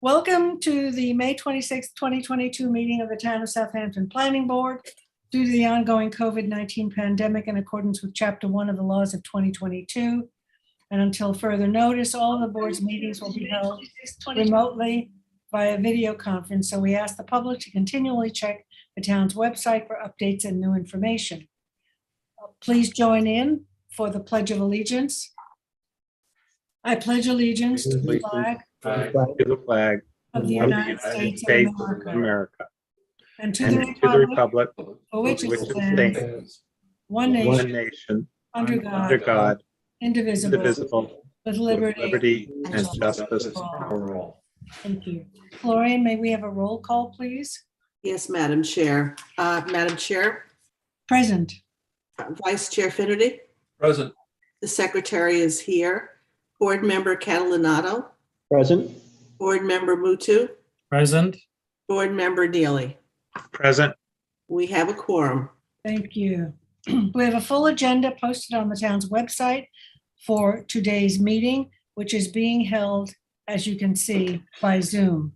Welcome to the May 26, 2022 meeting of the Town of Southampton Planning Board. Due to the ongoing COVID-19 pandemic in accordance with Chapter 1 of the laws of 2022, and until further notice, all of the board's meetings will be held remotely via video conference. So we ask the public to continually check the town's website for updates and new information. Please join in for the Pledge of Allegiance. I pledge allegiance to the flag of the United States of America, and to the republic for which it stands, one nation, under God, indivisible, with liberty and justice for all. Thank you. Gloria, may we have a roll call, please? Yes, Madam Chair. Madam Chair. Present. Vice Chair Finnerty. Present. The Secretary is here. Board Member Catalinato. Present. Board Member Mutu. Present. Board Member Neely. Present. We have a quorum. Thank you. We have a full agenda posted on the town's website for today's meeting, which is being held, as you can see, by Zoom.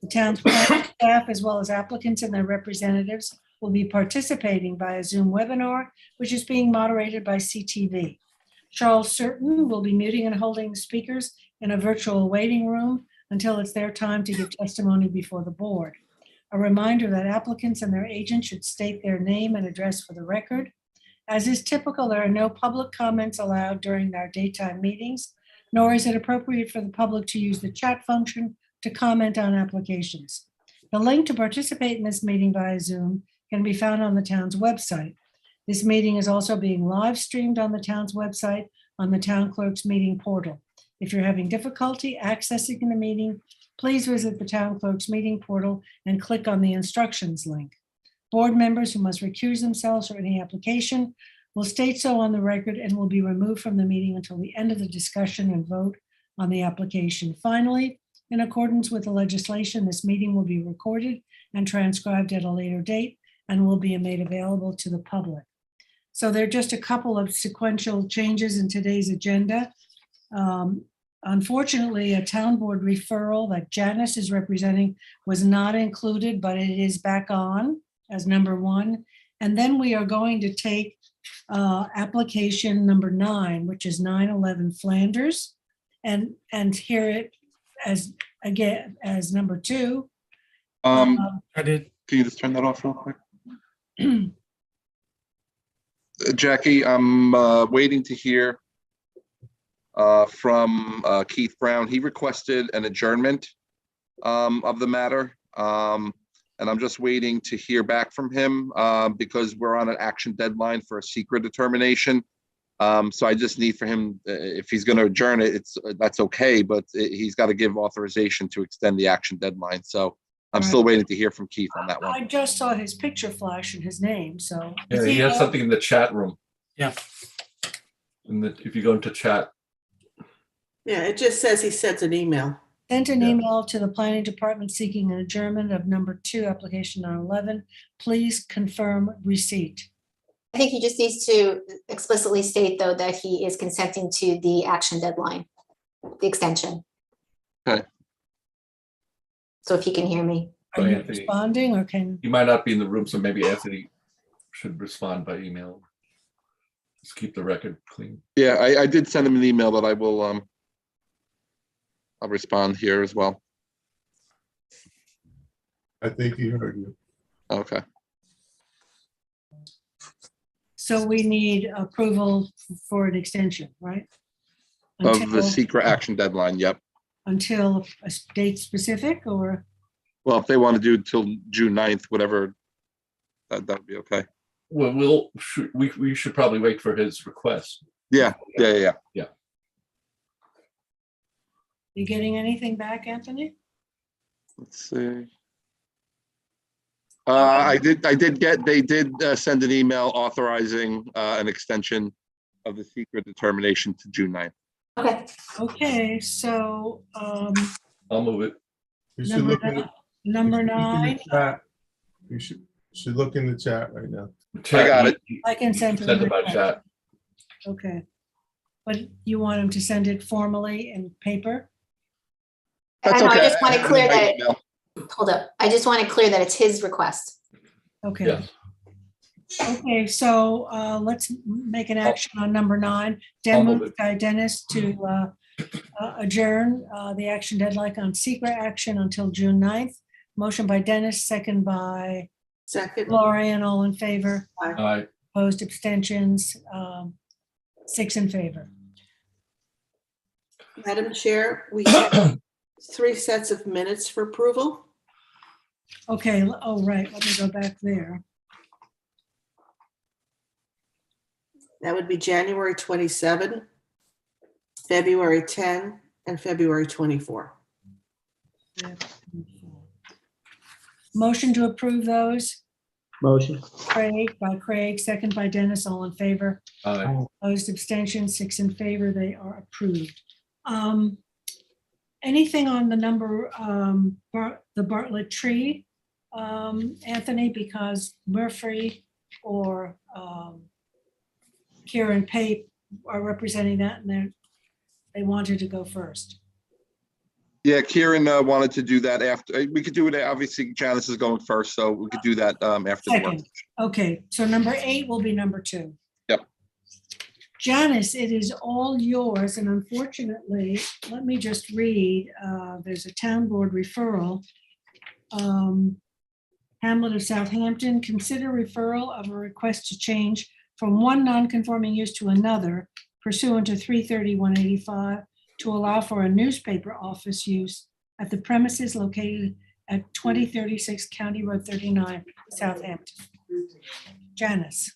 The town's planning staff, as well as applicants and their representatives, will be participating via Zoom webinar, which is being moderated by CTV. Charles Certain will be muting and holding the speakers in a virtual waiting room until it's their time to give testimony before the board. A reminder that applicants and their agents should state their name and address for the record. As is typical, there are no public comments allowed during our daytime meetings, nor is it appropriate for the public to use the chat function to comment on applications. The link to participate in this meeting via Zoom can be found on the town's website. This meeting is also being live streamed on the town's website on the town clerk's meeting portal. If you're having difficulty accessing the meeting, please visit the town clerk's meeting portal and click on the instructions link. Board members who must recuse themselves for any application will state so on the record and will be removed from the meeting until the end of the discussion and vote on the application. Finally, in accordance with the legislation, this meeting will be recorded and transcribed at a later date and will be made available to the public. So there are just a couple of sequential changes in today's agenda. Unfortunately, a town board referral that Janice is representing was not included, but it is back on as number 1. And then we are going to take application number 9, which is 911 Flanders, and hear it as again as number 2. I did. Can you just turn that off real quick? Jackie, I'm waiting to hear from Keith Brown. He requested an adjournment of the matter. And I'm just waiting to hear back from him because we're on an action deadline for a secret determination. So I just need for him, if he's going to adjourn it, that's okay, but he's got to give authorization to extend the action deadline. So I'm still waiting to hear from Keith on that one. I just saw his picture flash and his name, so. Yeah, he has something in the chat room. Yeah. If you go into chat. Yeah, it just says he sends an email. Sent an email to the planning department seeking an adjournment of number 2, application 911. Please confirm receipt. I think he just needs to explicitly state, though, that he is consenting to the action deadline, the extension. Okay. So if he can hear me. Are you responding or can? He might not be in the room, so maybe Anthony should respond by email. Just keep the record clean. Yeah, I did send him an email, but I will I'll respond here as well. I think he heard you. Okay. So we need approval for an extension, right? Of the secret action deadline, yep. Until a date specific or? Well, if they want to do till June 9th, whatever, that'd be okay. Well, we should probably wait for his request. Yeah. You getting anything back, Anthony? Let's see. They did send an email authorizing an extension of the secret determination to June 9th. Okay. Okay, so I'll move it. You should look in number look in 9. the chat. You should look in the chat right now. I got it. I can send Send it by chat. Okay. But you want him to send it formally in paper? That's I okay. just want to have it clear in my that, email. hold up. I just want to clear that it's his request. Okay. Yes. Okay, so let's make an action on number 9. I'll move Moved by Dennis to adjourn the action deadline on secret action until June 9th. Motion by Dennis, second by Second. Gloria, all in favor. Aye. Opposed, abstentions, 6 in favor. Madam Chair, we have 3 sets of minutes for approval. Okay, oh, right, let me go back there. That would be January 27, February 10, and February 24. Motion to approve those, Motion. Craig, second by Dennis, all in favor. Aye. Opposed, abstention, 6 in favor, they are approved. Anything on the number, the Bartlett Tree, Anthony, because Murphy or Kieran Pape are representing that, and they wanted to go first. Yeah, Kieran wanted to do that after. We could do it. Obviously, Janice is going first, so we could do that after the work. Second, okay, so number 8 will be number 2. Yep. Janice, it is all yours, and unfortunately, let me just read, there's a town board referral. Hamlet of Southampton, consider referral of a request to change from one non-conforming use to another pursuant to 330-185 to allow for a newspaper office use at the premises located at 2036 County Road 39, Southampton. Janice.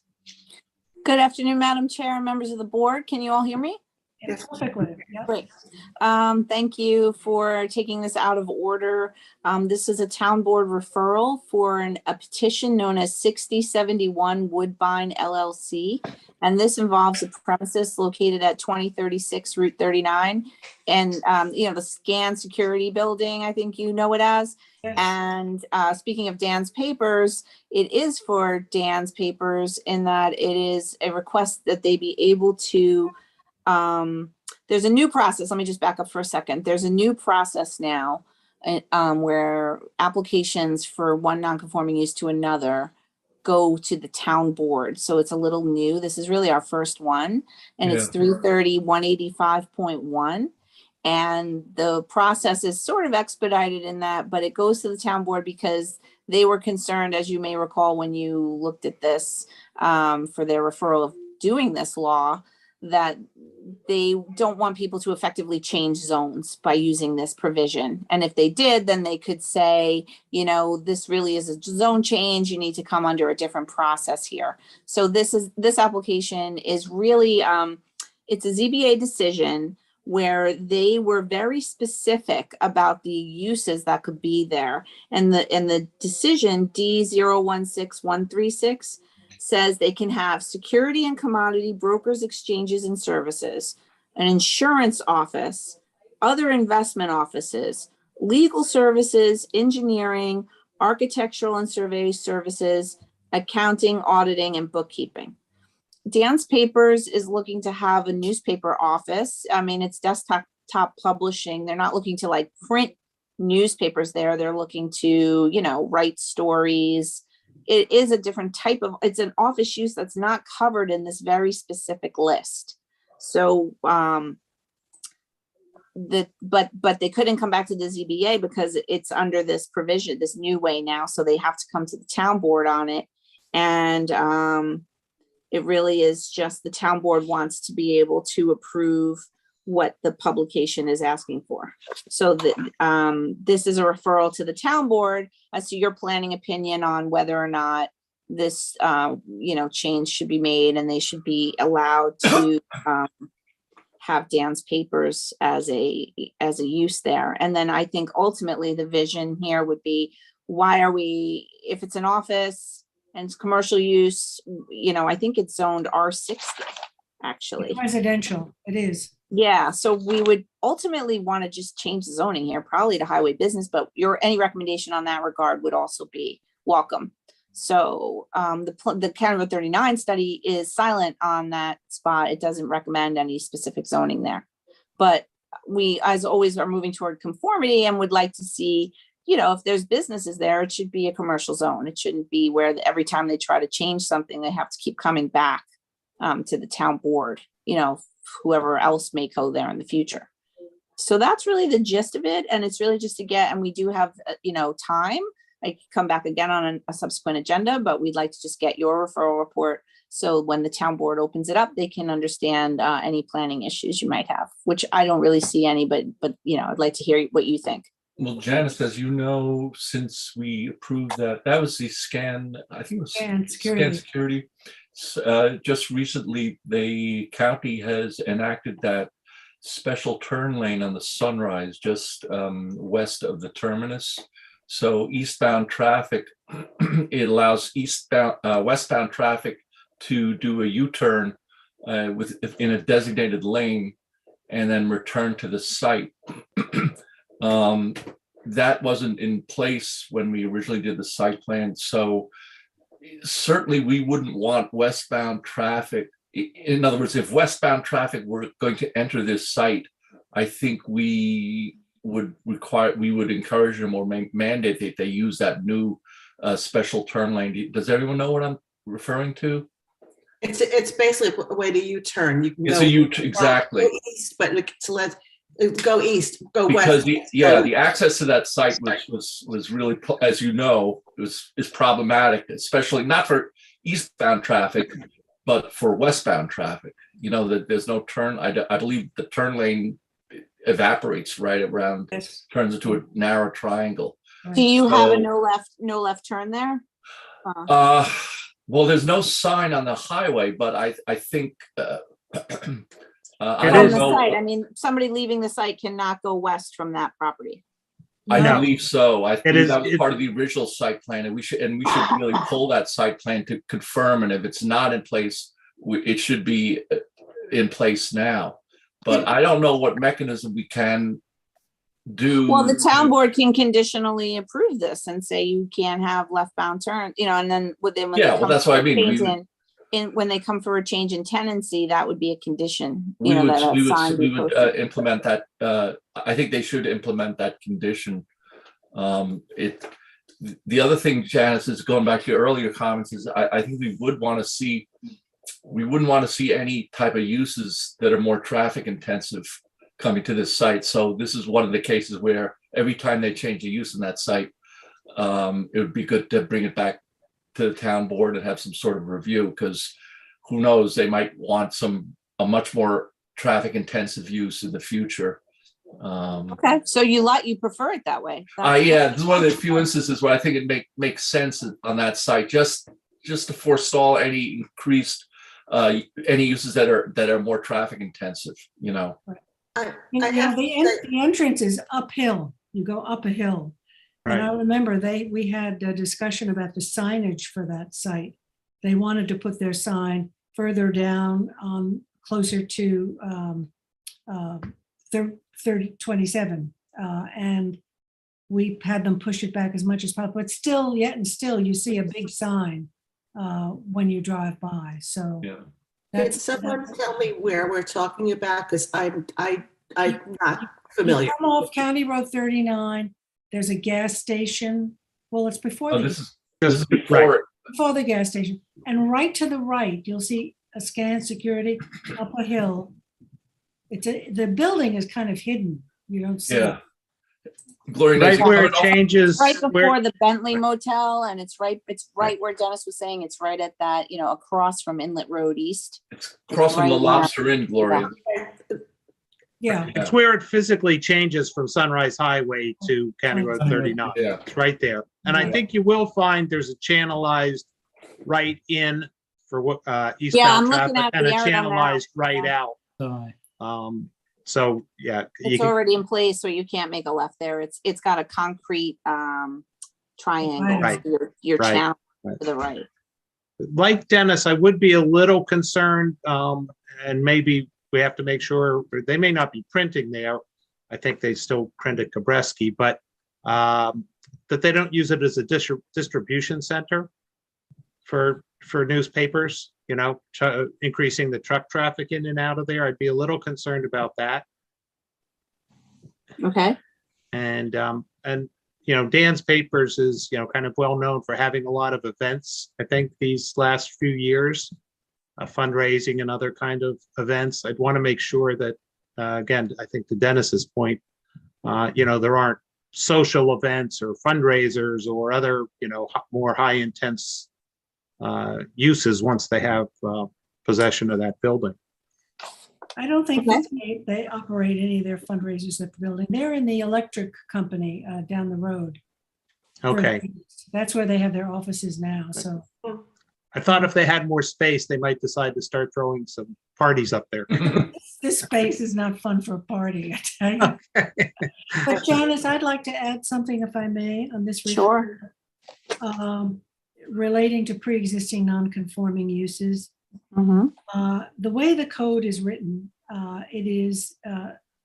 Good afternoon, Madam Chair and members of the board. Can you all hear me? Yes. Perfectly, yeah. Great. Thank you for taking this out of order. This is a town board referral for a petition known as 6071 Woodbine LLC. And this involves a premises located at 2036 Route 39. And, the Scan Security Building, I think you know it as. Yes. And speaking of Dan's Papers, it is for Dan's Papers in that it is a request that they be able to there's a new process. Let me just back up for a second. There's a new process now where applications for one non-conforming use to another go to the town board. So it's a little new. This is really our first one, and it's Yeah. 330-185.1. And the process is sort of expedited in that, but it goes to the town board because they were concerned, as you may recall, when you looked at this for their referral of doing this law, that they don't want people to effectively change zones by using this provision. And if they did, then they could say, this really is a zone change. You need to come under a different process here. So this application is really, it's a ZBA decision where they were very specific about the uses that could be there. And the decision D016136 says they can have security and commodity brokers, exchanges and services, an insurance office, other investment offices, legal services, engineering, architectural and survey services, accounting, auditing, and bookkeeping. Dan's Papers is looking to have a newspaper office. I mean, it's desktop publishing. They're not looking to print newspapers there. They're looking to, write stories. It is a different type of, it's an office use that's not covered in this very specific list. So, but they couldn't come back to the ZBA because it's under this provision, this new way now. So they have to come to the town board on it. And it really is just the town board wants to be able to approve what the publication is asking for. So this is a referral to the town board as to your planning opinion on whether or not this, change should be made, and they should be allowed to have Dan's Papers as a use there. And then I think ultimately the vision here would be, if it's an office and it's commercial use, I think it's zoned R60 actually. Residential, it is. Yeah, so we would ultimately want to just change the zoning here, probably to highway business, but any recommendation on that regard would also be welcome. So the County Road 39 study is silent on that spot. It doesn't recommend any specific zoning there. But we, as always, are moving toward conformity and would like to see, if there's businesses there, it should be a commercial zone. It shouldn't be where every time they try to change something, they have to keep coming back to the town board, whoever else may go there in the future. So that's really the gist of it. And it's really just to get, and we do have, time. I can come back again on a subsequent agenda, but we'd like to just get your referral report. So when the town board opens it up, they can understand any planning issues you might have, which I don't really see any, but I'd like to hear what you think. Well, Janice, as you know, since we approved that was the scan, I think it was Scan scan security. security. Just recently, the county has enacted that special turn lane on the Sunrise, just west of the terminus. So eastbound traffic, it allows westbound traffic to do a U-turn in a designated lane and then return to the site. That wasn't in place when we originally did the site plan. So certainly we wouldn't want westbound traffic. In other words, if westbound traffic were going to enter this site, I think we would encourage them or mandate that they use that new special turn lane. Does everyone know what I'm referring to? It's basically a way to U-turn. You can It's go a exactly. go east, but go east, go Because west. the access to that site was really, as you know, is problematic, especially not for eastbound traffic, but for westbound traffic. That there's no turn. I believe the turn lane evaporates right around, Yes. turns into a narrow triangle. Do you have a So- no left turn there? Well, there's no sign on the highway, but I think I On don't the know. site, I mean, somebody leaving the site cannot go west from that property. I No. believe so. I think is- that was it- part of the original site plan, and we should really pull that site plan to confirm. And if it's not in place, it should be in place now. But I don't know what mechanism we can do. Well, the town board can conditionally approve this and say you can't have leftbound turn, and then within. Yeah, well, that's what I mean. When they come for a change in tenancy, that would be a condition, We would that a sign be posted. implement that. I think they should implement that condition. The other thing, Janice, is going back to your earlier comments, is I think we wouldn't want to see any type of uses that are more traffic intensive coming to this site. So this is one of the cases where every time they change a use in that site, it would be good to bring it back to the town board and have some sort of review, because who knows, they might want a much more traffic intensive use in the future. Okay, so you prefer it that way? Yeah, this is one of the few instances where I think it makes sense on that site, just to forestall any increased any uses that are more traffic intensive. I have to say- The entrance is uphill. You go up a hill. And I remember we had a discussion about the signage for that site. They wanted to put their sign further down closer to 3027. And we had them push it back as much as possible, but still you see a big sign when you drive by. So Yeah. Can someone tell me where we're talking about? Because I'm not familiar. You come off County Road 39, there's a gas station. Well, it's before Oh, the this is before. before the gas station. And right to the right, you'll see a scan security up a hill. The building is kind of hidden. You don't see it. Yeah. Gloria, Right Nancy, where it coming off- changes, Right where, before the Bentley Motel, and it's right where Dennis was saying, it's right at that, across from Inlet Road East. It's across from the right Lobster Inn, Gloria. Yeah. it's where it physically changes from Sunrise Highway to County Road 39. Yeah. It's right there. And I think you will find there's a channelized right in for what I'm eastbound looking traffic at and a the area now. channelized right Yeah. out. So yeah, you It's can, already in place, so you can't make a left there. It's got a concrete triangle. Right. So your Right. channel Right. to the right. like Dennis, I would be a little concerned, and maybe we have to make sure they may not be printing there. I think they still print at Kabreski, but that they don't use it as a distribution center for newspapers, increasing the truck traffic in and out of there. I'd be a little concerned about that. Okay, And, you know, Dan's Papers is, you know, kind of well known for having a lot of events. I think these last few years, fundraising and other kind of events. I'd want to make sure that, again, I think to Dennis's point, you know, there aren't social events or fundraisers or other, you know, more high intense uses once they have possession of that building. I don't think Okay. that they operate any of their fundraisers at the building. They're in the electric company down the road. Okay. That's where they have their offices now, so. I thought if they had more space, they might decide to start throwing some parties up there. This space is not fun for a party, I tell you. But Janice, I'd like to add something, if I may, on this. sure. Relating to pre-existing non-conforming uses. Mhm. The way the code is written, it is,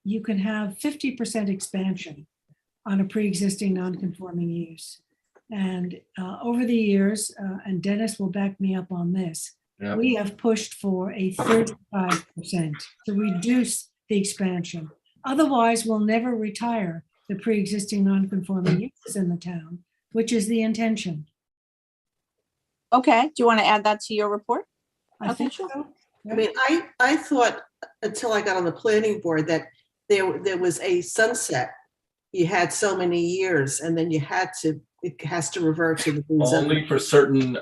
you can have 50% expansion on a pre-existing non-conforming use. And over the years, and Dennis will back me up on this, Yeah. we have pushed for a 35% to reduce the expansion. Otherwise, we'll never retire the pre-existing non-conforming uses in the town, which is the intention. Okay, do you want to add that to your report? I Okay, think sure. so. I mean, I thought until I got on the planning board that there was a sunset. You had so many years and then it has to revert to the. Only for certain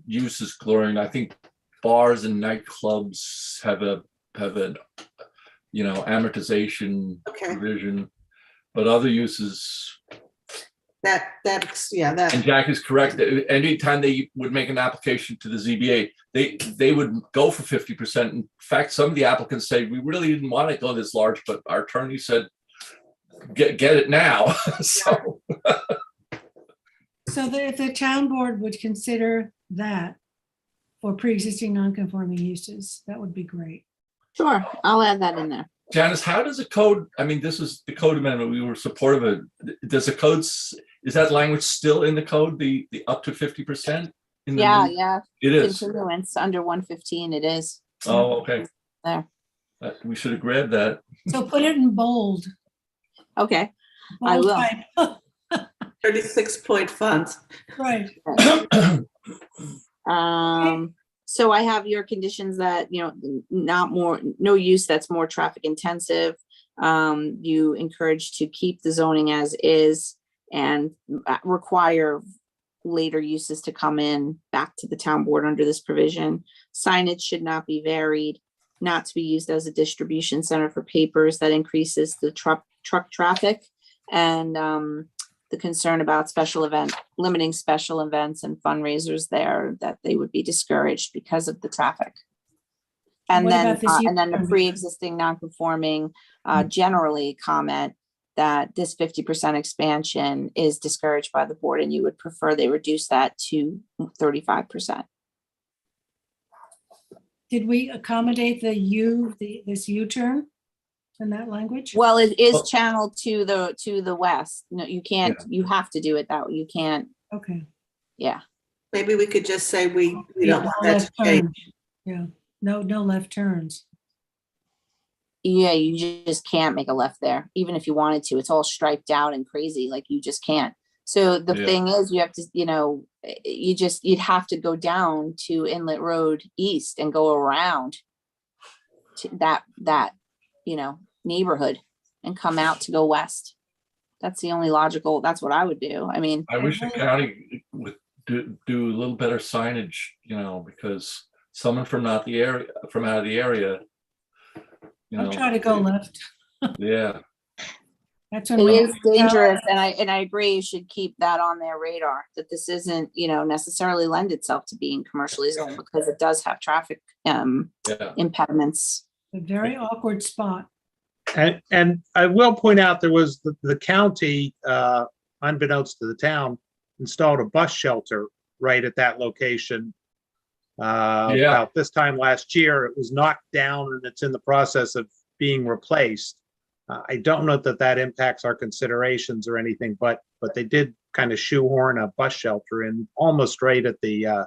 uses, Gloria. I think bars and nightclubs have a you know, amortization Okay, provision, but other uses. that's, yeah, And that, Jack is correct. Anytime they would make an application to the ZBA, they would go for 50%. In fact, some of the applicants say, we really didn't want to go this large, but our attorney said, get it now. So So if the town board would consider that for pre-existing non-conforming uses, that would be great. Sure, I'll add that in there. Janice, how does the code, I mean, this is the code amendment, we were supportive of it. Does the code, is that language still in the code, the up to 50%? Yeah, It is. continuance under 115 it is. Oh, okay. There. We should have grabbed that. So put it in bold. Okay, I Bold will. type. 36-point font. Right. So I have your conditions that, you know, no use that's more traffic intensive. You encourage to keep the zoning as is and require later uses to come in back to the town board under this provision. Signage should not be varied, not to be used as a distribution center for papers that increases the truck traffic. And the concern about limiting special events and fundraisers there, that they would be discouraged because of the traffic. And What then, about this and then the U-turn? pre-existing non-conforming generally comment that this 50% expansion is discouraged by the board and you would prefer they reduce that to 35%. Did we accommodate this U-turn in that language? Well, it is Well- channeled to the west. No, you can't, you have to do it that way. You can't, Okay. yeah. Maybe we could just say we Yeah, don't want no that to left change. turns. Yeah, no left turns. Yeah, you just can't make a left there, even if you wanted to. It's all striped out and crazy, like you just can't. So the Yeah. thing is, you have to, you know, you'd have to go down to Inlet Road East and go around to that, you know, neighborhood and come out to go west. That's the only logical, that's what I would do. I mean, I wish the county would do a little better signage, you know, because someone from out of the area, you I'll know, try to go left. yeah. That's it when we- is dangerous, and I agree, you should keep that on their radar, that this isn't, you know, necessarily lend itself to being commercially zoned because it does have traffic Yeah. impediments. A very awkward spot. And I will point out there was the county, unbeknownst to the town, installed a bus shelter right at that location. About this time last year, it was knocked down and it's in the process of being replaced. I don't know that impacts our considerations or anything, but they did kind of shoehorn a bus shelter in almost right at the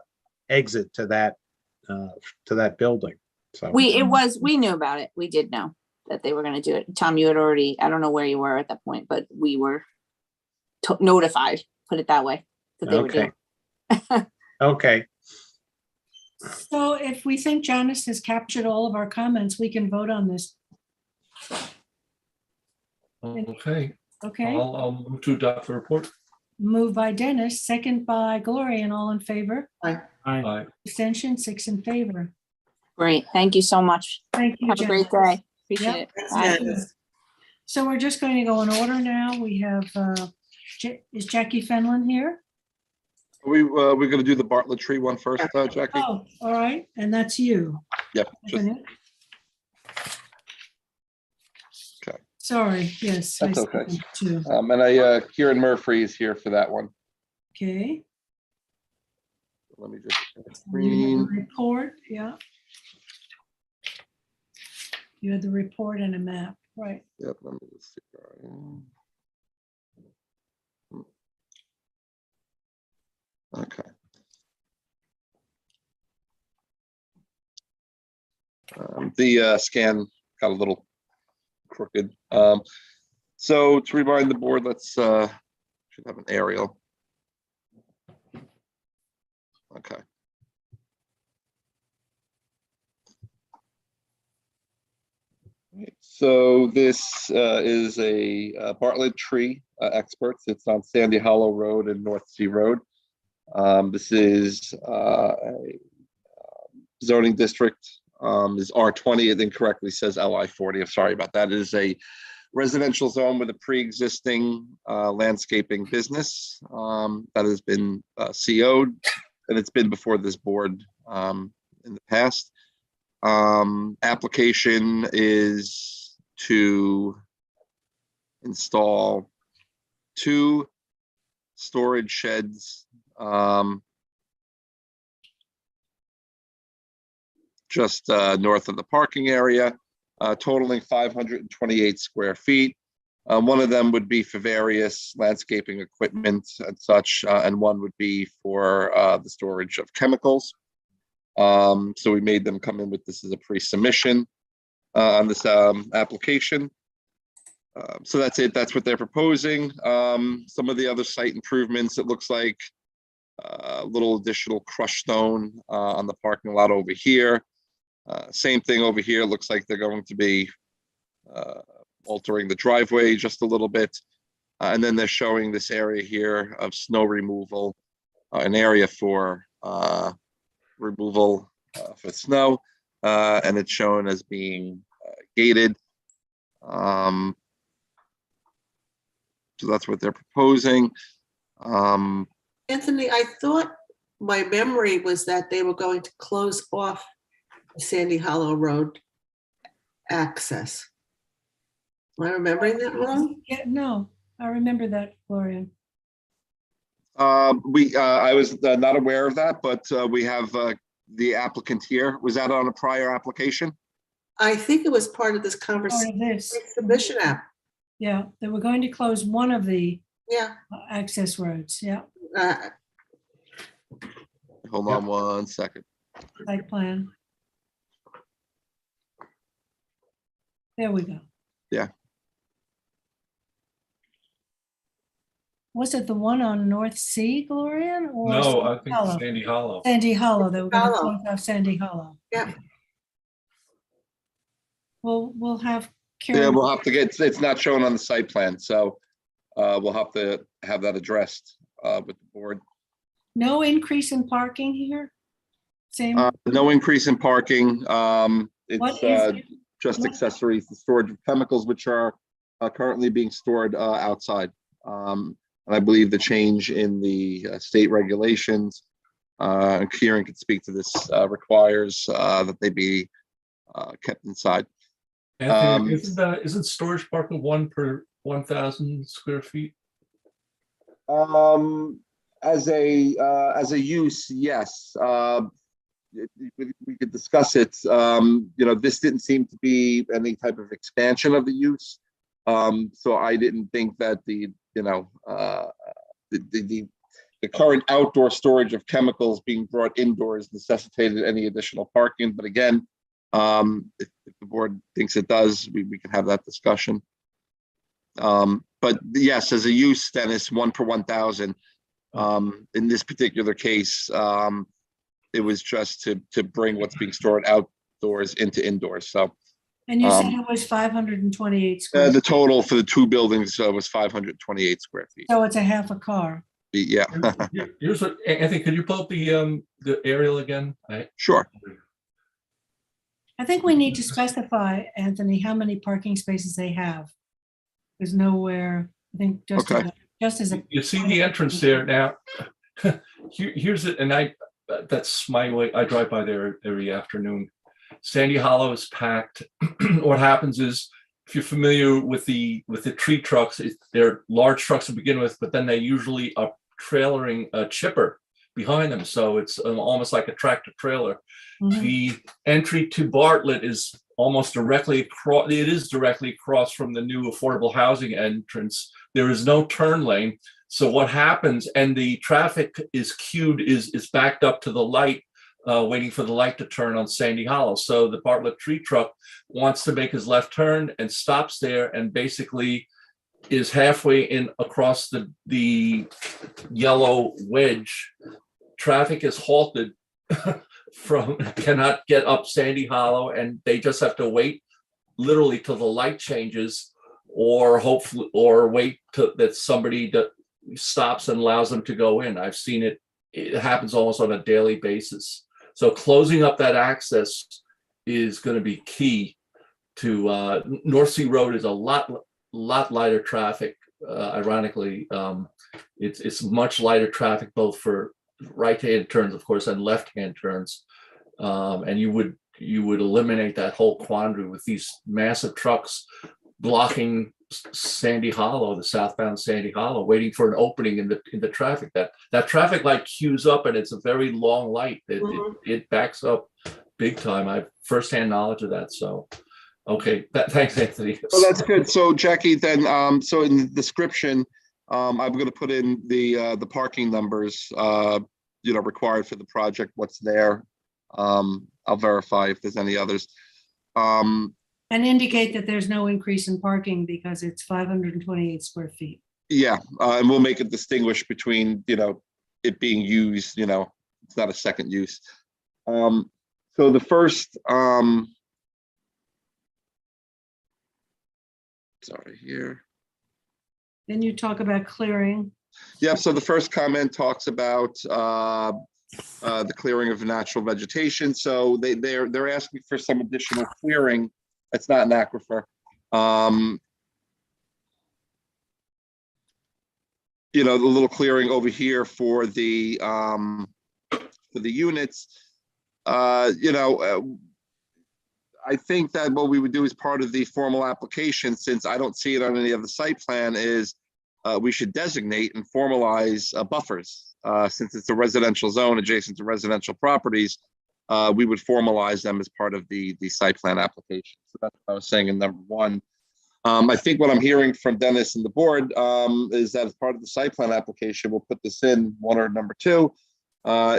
exit to that building. So We knew about it. We did know. that they were gonna do it. Tom, you had already, I don't know where you were at that point, but we were notified, put it that way, that they were Okay. doing. Okay, So if we think Janice has captured all of our comments, we can vote on this. Okay, Okay, I'll move to adopt the report. moved by Dennis, second by Gloria, and all in favor. Aye. Extension, 6 in favor. Great, thank you so much. Thank you, Have a great Janice. day. Appreciate it. Thanks, Bye. Janice. So we're just going to go in order now. We have, is Jackie Fenlon here? We're gonna do the Bartlett Tree one first, Jackie? Oh, all right, and that's you. Yep. just- Isn't it? Okay. Sorry, yes. I That's okay. second too. And Kieran Murphy is here for that one. Okay. Let me just. You have Screen. the report, yeah. You had the report and a map, right? Yep, let me just see. where I am. Okay. The scan got a little crooked. So to remind the board, let's should have an aerial. Okay. So this is a Bartlett Tree Experts. It's on Sandy Hollow Road and North Sea Road. This is a zoning district, is R20. It incorrectly says LI40. I'm sorry about that. It is a residential zone with a pre-existing landscaping business that has been CO'd, and it's been before this board in the past. Application is to install 2 storage sheds just north of the parking area, totaling 528 square feet. One of them would be for various landscaping equipment and such, and one would be for the storage of chemicals. So we made them come in with this as a pre-submission on this application. So that's it. That's what they're proposing. Some of the other site improvements, it looks like a little additional crushed stone on the parking lot over here. Same thing over here. Looks like they're going to be altering the driveway just a little bit. And then they're showing this area here of snow removal, an area for removal for snow, and it's shown as being gated. So that's what they're proposing. Anthony, I thought my memory was that they were going to close off the Sandy Hollow Road access. Am I remembering that wrong? Yeah, no, I remember that, Gloria. I was not aware of that, but we have the applicant here. Was that on a prior application? I think it was part of this Part conversation, of this, submission app. yeah, they were going to close one of the Yeah. access roads, yeah, uh, Hold on 1 second. site plan. There we go. Yeah. Was it the one on North Sea, Gloria? or No, I think Hollow? Sandy Hollow. Sandy Hollow, they were going to Hollow. close off Sandy Hollow. Yeah. We'll have Yeah, Karen, we'll have to get, it's not shown on the site plan, so we'll have to have that addressed with the board. no increase in parking here? Same, No increase in parking. What It's is it? just what- accessories, the storage of chemicals, which are currently being stored outside. And I believe the change in the state regulations, and Kieran could speak to this, requires that they be kept inside. Anthony, isn't storage parking 1 per 1,000 square feet? As a use, yes. We could discuss it. This didn't seem to be any type of expansion of the use. So I didn't think that the current outdoor storage of chemicals being brought indoors necessitated any additional parking. But again, If the board thinks it does, we can have that discussion. But yes, as a use, Dennis, 1 per 1,000. In this particular case, it was just to bring what's being stored outdoors into indoors. So And you said it was 528 square. the total for the 2 buildings was 528 square feet. So it's a half a car. Yeah, Here's what, Anthony, could you pull up the aerial again? sure. I think we need to specify, Anthony, how many parking spaces they have. There's nowhere, I think Okay. just as a. You see the entrance there now. Here's it, and that's my way. I drive by there every afternoon. Sandy Hollow is packed. What happens is, if you're familiar with the tree trucks, they're large trucks to begin with, but then they usually are trailering a chipper behind them, so it's almost like a tractor trailer. Mhm. The entry to Bartlett is almost directly across. It is directly across from the new affordable housing entrance. There is no turn lane. So what happens, and the traffic is queued, is backed up to the light, waiting for the light to turn on Sandy Hollow. So the Bartlett Tree truck wants to make his left turn and stops there and basically is halfway in across the yellow wedge. Traffic is halted cannot get up Sandy Hollow, and they just have to wait literally till the light changes, or hopefully, or wait that somebody stops and allows them to go in. I've seen it. It happens almost on a daily basis. So closing up that access is going to be key to North Sea Road is a lot lighter traffic. Ironically, it's much lighter traffic, both for right-hand turns, of course, and left-hand turns. And you would eliminate that whole quandary with these massive trucks blocking Sandy Hollow, the southbound Sandy Hollow, waiting for an opening in the traffic. That traffic light queues up, and it's a very long light. It backs up big time. I have firsthand knowledge of that. So, okay, thanks, Anthony. Well, that's good. So, Jackie, then, so in the description, I'm going to put in the parking numbers, required for the project. What's there? I'll verify if there's any others. And indicate that there's no increase in parking because it's 528 square feet. Yeah, and we'll make it distinguish between, it being used, it's not a second use. So the first, sorry, here. Then you talk about clearing. Yep, so the first comment talks about the clearing of natural vegetation. So they're asking for some additional clearing. It's not an aquifer. The little clearing over here for the units. I think that what we would do as part of the formal application, since I don't see it on any of the site plan, is we should designate and formalize buffers. Since it's a residential zone adjacent to residential properties, we would formalize them as part of the site plan application. So that's what I was saying in number 1. I think what I'm hearing from Dennis and the board is that as part of the site plan application, we'll put this in 1 or number 2,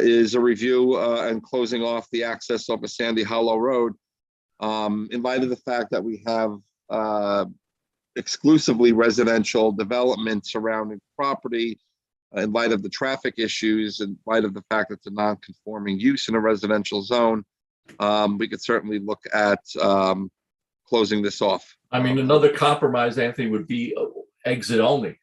is a review and closing off the access over Sandy Hollow Road. In light of the fact that we have exclusively residential development surrounding property, in light of the traffic issues, in light of the fact that it's a non-conforming use in a residential zone, we could certainly look at closing this off. I mean, another compromise, Anthony, would be exit only.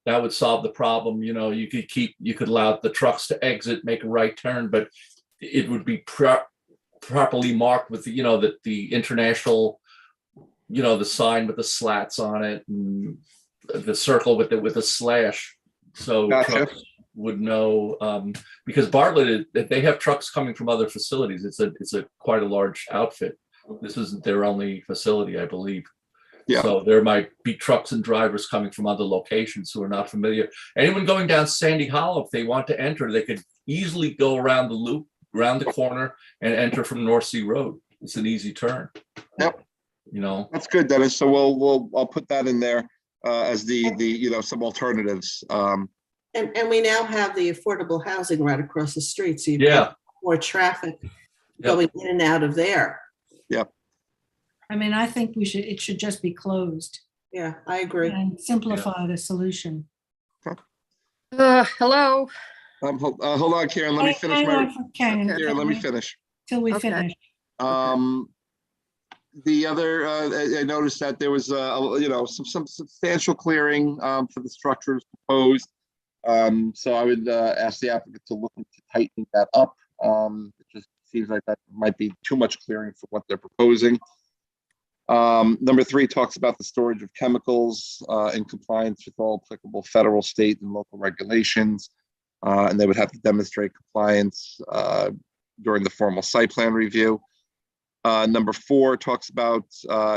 That would solve the problem. You could allow the trucks to exit, make a right turn, but it would be properly marked with the international, the sign with the slats on it, and the circle with a slash. So Gotcha. Trucks would know, because Bartlett, they have trucks coming from other facilities. It's quite a large outfit. This isn't their only facility, I believe. Yeah. So there might be trucks and drivers coming from other locations who are not familiar. Anyone going down Sandy Hollow, if they want to enter, they could easily go around the loop, around the corner, and enter from North Sea Road. It's an easy turn. Yep. That's good, Dennis. So I'll put that in there as the some alternatives. And we now have the affordable housing right across the street, so you've Yeah. got more traffic going in and out of there. I mean, I think it should just be closed Yeah, I agree. and simplify the solution. Hello. Hold on, Karen, let me finish Hang my, on for Karen. Okay. Karen, let me finish. Till we Okay. finish. The other, I noticed that there was, some substantial clearing for the structures proposed. So I would ask the applicant to look into tightening that up. It just seems like that might be too much clearing for what they're proposing. Number 3 talks about the storage of chemicals in compliance with all applicable federal, state, and local regulations. And they would have to demonstrate compliance during the formal site plan review. Number 4 talks about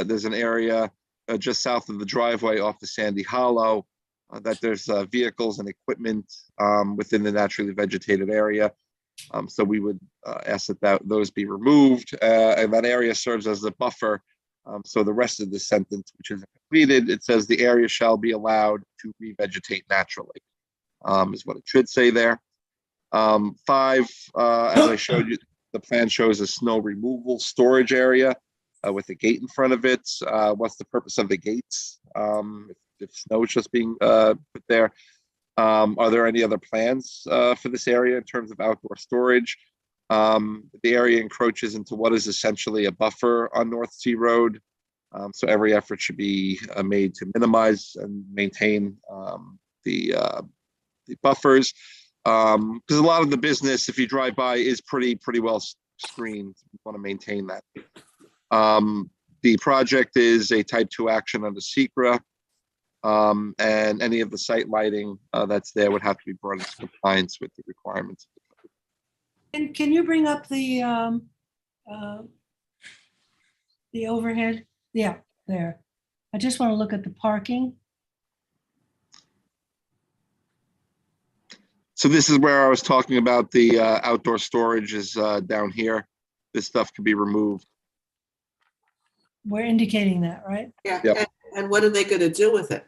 there's an area just south of the driveway off the Sandy Hollow that there's vehicles and equipment within the naturally vegetated area. So we would ask that those be removed, and that area serves as a buffer. So the rest of the sentence, which isn't completed, it says the area shall be allowed to revegetate naturally, is what it should say there. 5, as I showed you, the plan shows a snow removal storage area with a gate in front of it. What's the purpose of the gates? If snow is just being put there. Are there any other plans for this area in terms of outdoor storage? The area encroaches into what is essentially a buffer on North Sea Road. So every effort should be made to minimize and maintain the buffers. Because a lot of the business, if you drive by, is pretty well screened. We want to maintain that. The project is a type 2 action under SECRA. And any of the site lighting that's there would have to be brought into compliance with the requirements. And can you bring up the overhead? Yeah, there. I just want to look at the parking. So this is where I was talking about the outdoor storage is down here. This stuff can be removed. We're indicating that, right? Yeah, Yep. and what are they gonna do with it?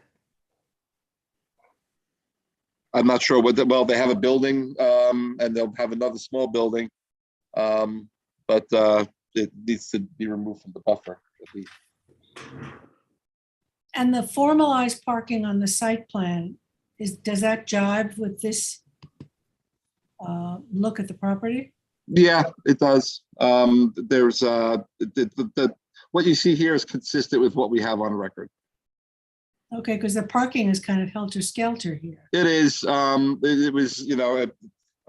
I'm not sure what, well, they have a building and they'll have another small building. But it needs to be removed from the buffer. And the formalized parking on the site plan does that jive with this look at the property? Yeah, it does. There's what you see here is consistent with what we have on record. Okay, because the parking is kind of helter-skelter here. It is. It was, a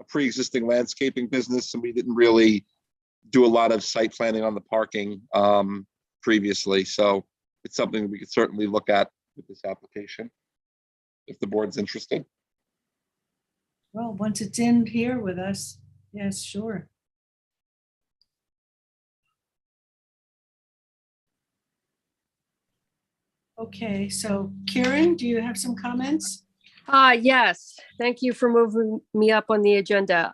pre-existing landscaping business, and we didn't really do a lot of site planning on the parking previously. So it's something we could certainly look at with this application if the board's interested. Well, once it's in here with us, yes, sure. Okay, so Karen, do you have some comments? Yes, thank you for moving me up on the agenda.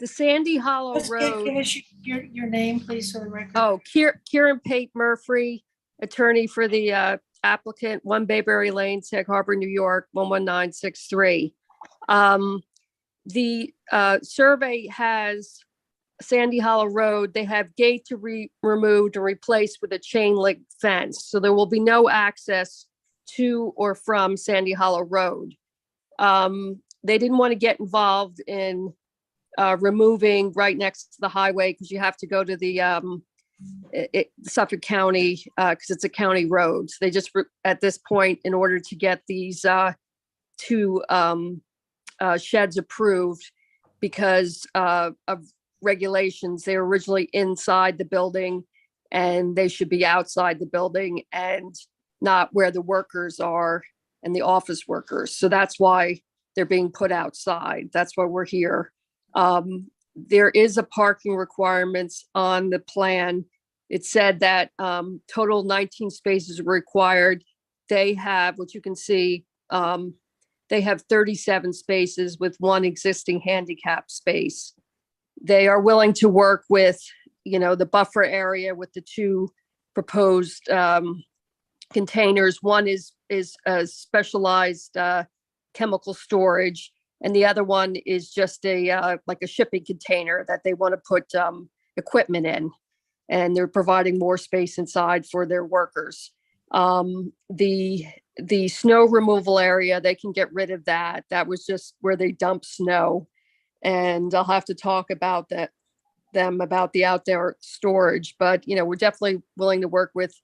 The Sandy Hollow Let's Road. finish your name, please, for the record. Oh, Kieran Pate Murphy, attorney for the applicant, 1 Bayberry Lane, Sag Harbor, New York, 11963. The survey has Sandy Hollow Road. They have gate to removed and replaced with a chain link fence. So there will be no access to or from Sandy Hollow Road. They didn't want to get involved in removing right next to the highway because you have to go to the Suffolk County because it's a county road. So they just at this point, in order to get these 2 sheds approved because of regulations, they were originally inside the building and they should be outside the building and not where the workers are and the office workers. So that's why they're being put outside. That's why we're here. There is a parking requirements on the plan. It said that total 19 spaces are required. They have, what you can see, they have 37 spaces with 1 existing handicap space. They are willing to work with, the buffer area with the 2 proposed containers. One is a specialized chemical storage, and the other one is just like a shipping container that they want to put equipment in. and they're providing more space inside for their workers. The snow removal area, they can get rid of that. That was just where they dump snow. And I'll have to talk about them about the outdoor storage, but we're definitely willing to work with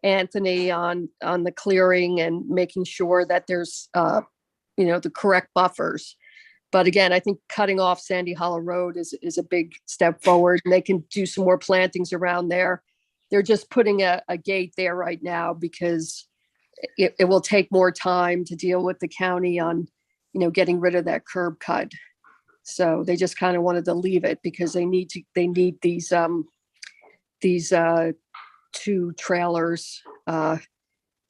Anthony on the clearing and making sure that there's the correct buffers. But again, I think cutting off Sandy Hollow Road is a big step forward, and they can do some more plantings around there. They're just putting a gate there right now because it will take more time to deal with the county on getting rid of that curb cut. So they just kind of wanted to leave it because they need these 2 trailers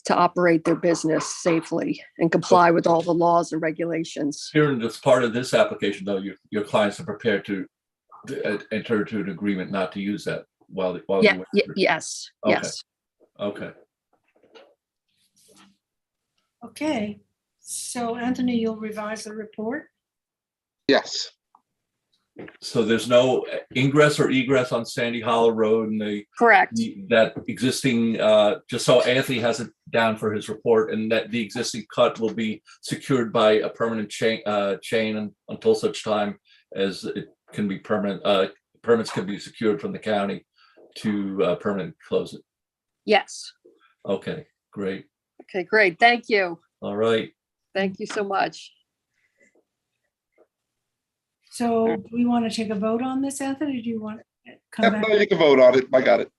to operate their business safely and comply with all the laws and regulations. Here in this part of this application, though, your clients are prepared to enter into an agreement not to use that while Yeah, you wait. yes, Okay. yes. Okay. Okay, so Anthony, you'll revise the report? Yes. So there's no ingress or egress on Sandy Hollow Road, and Correct. that existing, just so Anthony has it down for his report, and that the existing cut will be secured by a permanent chain until such time as it can be permanent. Permits can be secured from the county to permanent close it. Yes. Okay, great. Okay, great. Thank you. All right. Thank you so much. So do we want to take a vote on this, Anthony? Do you want to come Yep, back? no, you can vote on it. I got it.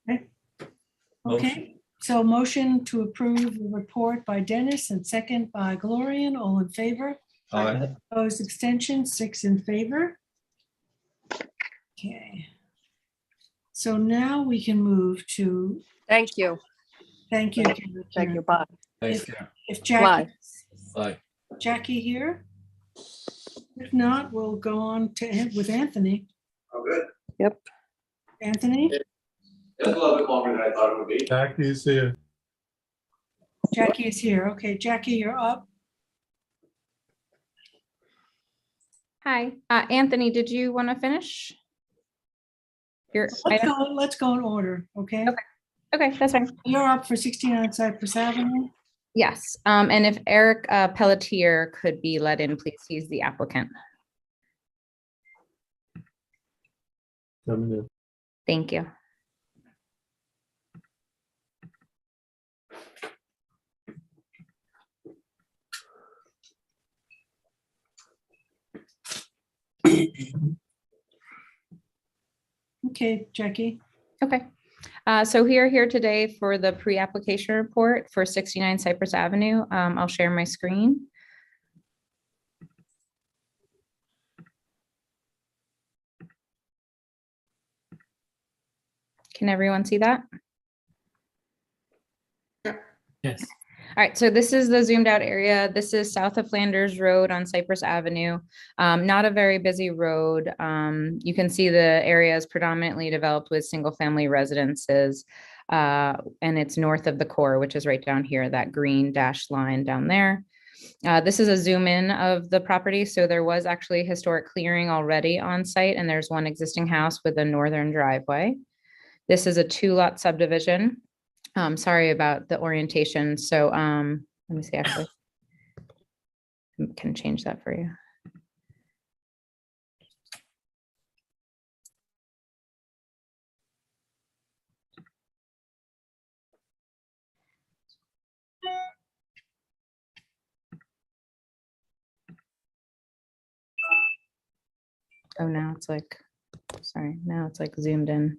Okay, so motion to approve the report by Dennis and second by Gloria. All in favor? All right. Opposed, abstention, 6 in favor. Okay. So now we can move to, Thank you. thank you. Thank you. Bye. Thanks. If Bye. Jackie here? If not, we'll go on with Anthony. Oh, good. Yep. Anthony? That's a little bit longer than I thought it would be. Jackie is here. Jackie is here. Okay, Jackie, you're up. Hi, Anthony, did you want to finish? Your Let's go in order, okay? Okay, that's fine. You're up for 69 Cypress Avenue. Yes, and if Eric Pelletier could be let in, please, he's the applicant. Coming in. Thank you. Okay, Jackie. Okay, so we are here today for the pre-application report for 69 Cypress Avenue. I'll share my screen. Can everyone see that? Yes. All right, so this is the zoomed out area. This is south of Flanders Road on Cypress Avenue. Not a very busy road. You can see the area is predominantly developed with single family residences. And it's north of the core, which is right down here, that green dashed line down there. This is a zoom in of the property. So there was actually historic clearing already on site, and there's one existing house with a northern driveway. This is a 2-lot subdivision. Sorry about the orientation. So let me see, actually, I can change that for you. Oh, now it's like, sorry, now it's like zoomed in.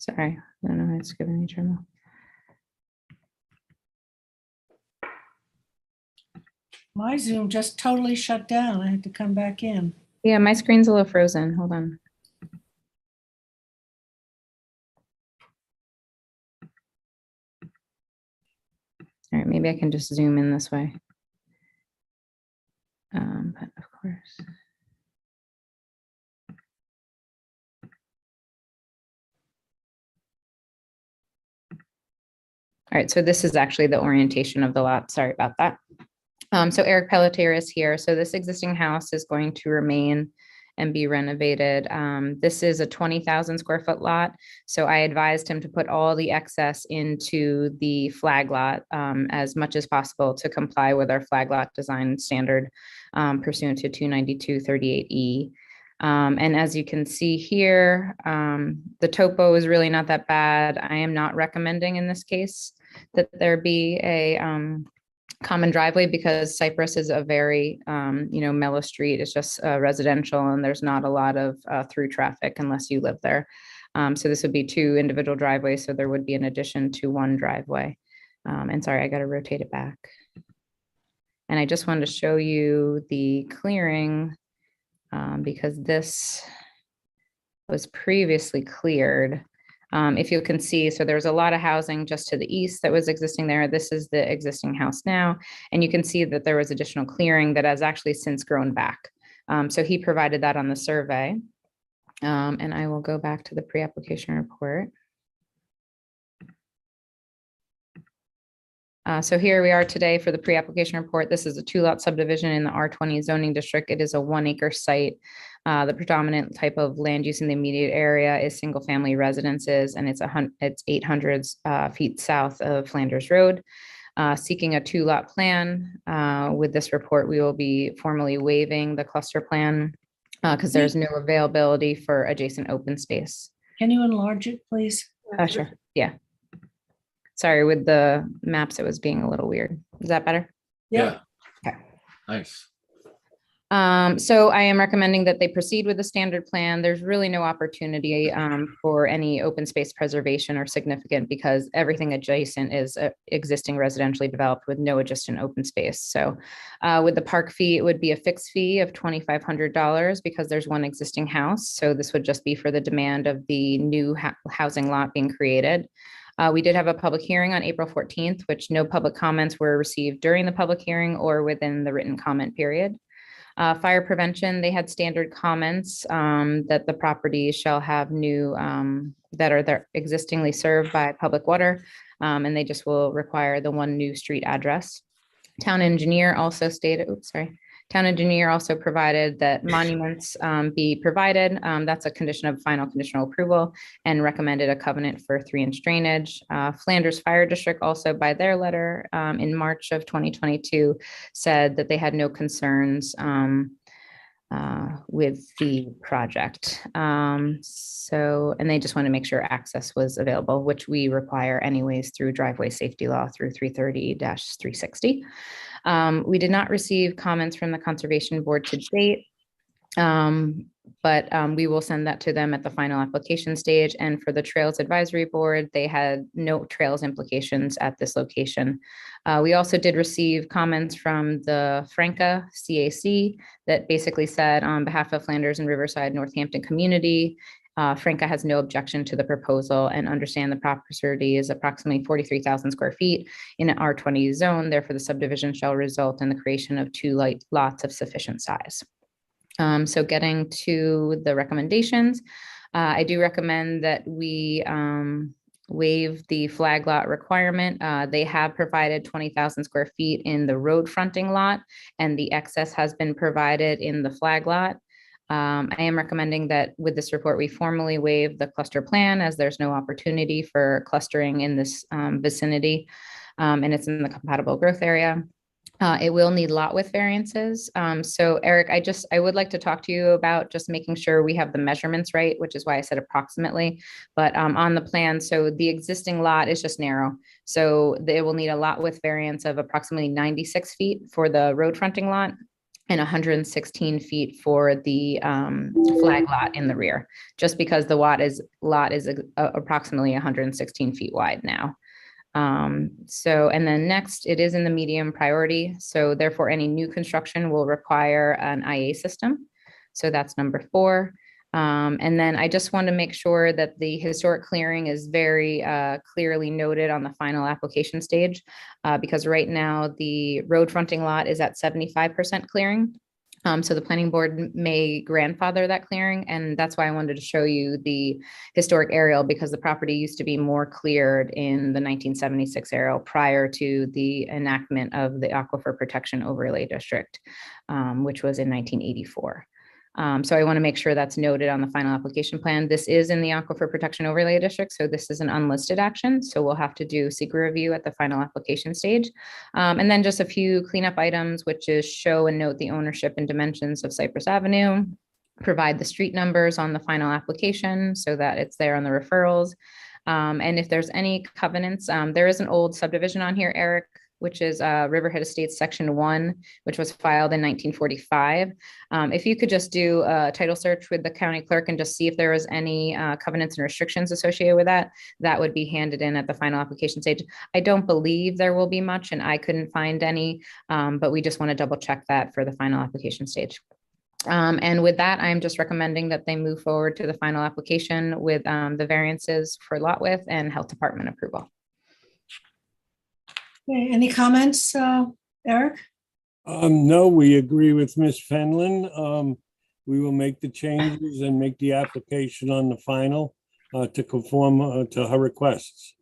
Sorry, I don't know why it's giving me trouble. My Zoom just totally shut down. I had to come back in. Yeah, my screen's a little frozen. Hold on. All right, maybe I can just zoom in this way. But of course. All right, so this is actually the orientation of the lot. Sorry about that. So Eric Pelletier is here. So this existing house is going to remain and be renovated. This is a 20,000 square foot lot. So I advised him to put all the excess into the flag lot as much as possible to comply with our flag lot design standard pursuant to 29238E. And as you can see here, the topo is really not that bad. I am not recommending in this case that there be a common driveway because Cypress is a very, mellow street. It's just residential and there's not a lot of through traffic unless you live there. So this would be 2 individual driveways. So there would be an addition to 1 driveway. And sorry, I got to rotate it back. And I just wanted to show you the clearing because this was previously cleared. If you can see, so there's a lot of housing just to the east that was existing there. This is the existing house now. And you can see that there was additional clearing that has actually since grown back. So he provided that on the survey. And I will go back to the pre-application report. So here we are today for the pre-application report. This is a 2-lot subdivision in the R20 zoning district. It is a 1-acre site. The predominant type of land use in the immediate area is single-family residences, and it's 800 feet south of Flanders Road. Seeking a 2-lot plan. With this report, we will be formally waiving the cluster plan because there's no availability for adjacent open space. Can you enlarge it, please? Sure, yeah. Sorry, with the maps, it was being a little weird. Is that better? Yeah. Okay. Nice. So I am recommending that they proceed with the standard plan. There's really no opportunity for any open space preservation or significant because everything adjacent is existing residentially developed with no adjacent open space. So with the park fee, it would be a fixed fee of $2,500 because there's 1 existing house. So this would just be for the demand of the new housing lot being created. We did have a public hearing on April 14th, which no public comments were received during the public hearing or within the written comment period. Fire prevention, they had standard comments that the property shall have new that are there existingly served by public water, and they just will require the 1 new street address. Town engineer also stated, Town engineer also provided that monuments be provided. That's a condition of final conditional approval and recommended a covenant for 3-inch drainage. Flanders Fire District also by their letter in March of 2022 said that they had no concerns with the project. And they just want to make sure access was available, which we require anyways through driveway safety law through 330-360. We did not receive comments from the Conservation Board to date, but we will send that to them at the final application stage. And for the Trails Advisory Board, they had no trails implications at this location. We also did receive comments from the Franca CAC that basically said on behalf of Flanders and Riverside Northampton community, Franca has no objection to the proposal and understand the property is approximately 43,000 square feet in an R20 zone. Therefore, the subdivision shall result in the creation of 2 lots of sufficient size. So getting to the recommendations, I do recommend that we waive the flag lot requirement. They have provided 20,000 square feet in the road fronting lot, and the excess has been provided in the flag lot. I am recommending that with this report, we formally waive the cluster plan as there's no opportunity for clustering in this vicinity, and it's in the compatible growth area. It will need lot width variances. So Eric, I would like to talk to you about just making sure we have the measurements right, which is why I said approximately, but on the plan, so the existing lot is just narrow. So they will need a lot width variance of approximately 96 feet for the road fronting lot and 116 feet for the flag lot in the rear, just because the lot is approximately 116 feet wide now. And then next, it is in the medium priority. So therefore, any new construction will require an IA system. So that's number 4. And then I just want to make sure that the historic clearing is very clearly noted on the final application stage, because right now the road fronting lot is at 75% clearing. So the planning board may grandfather that clearing, and that's why I wanted to show you the historic aerial, because the property used to be more cleared in the 1976 aerial prior to the enactment of the Aquifer Protection Overlay District, which was in 1984. So I want to make sure that's noted on the final application plan. This is in the Aquifer Protection Overlay District, so this is an unlisted action. So we'll have to do secret review at the final application stage. And then just a few cleanup items, which is show and note the ownership and dimensions of Cypress Avenue, provide the street numbers on the final application so that it's there on the referrals. And if there's any covenants, there is an old subdivision on here, Eric, which is Riverhead Estates Section 1, which was filed in 1945. If you could just do a title search with the county clerk and just see if there was any covenants and restrictions associated with that, that would be handed in at the final application stage. I don't believe there will be much, and I couldn't find any, but we just want to double check that for the final application stage. And with that, I'm just recommending that they move forward to the final application with the variances for lot width and health department approval. Okay, any comments, Eric? No, we agree with Ms. Fenlon. We will make the changes and make the application on the final to conform to her requests.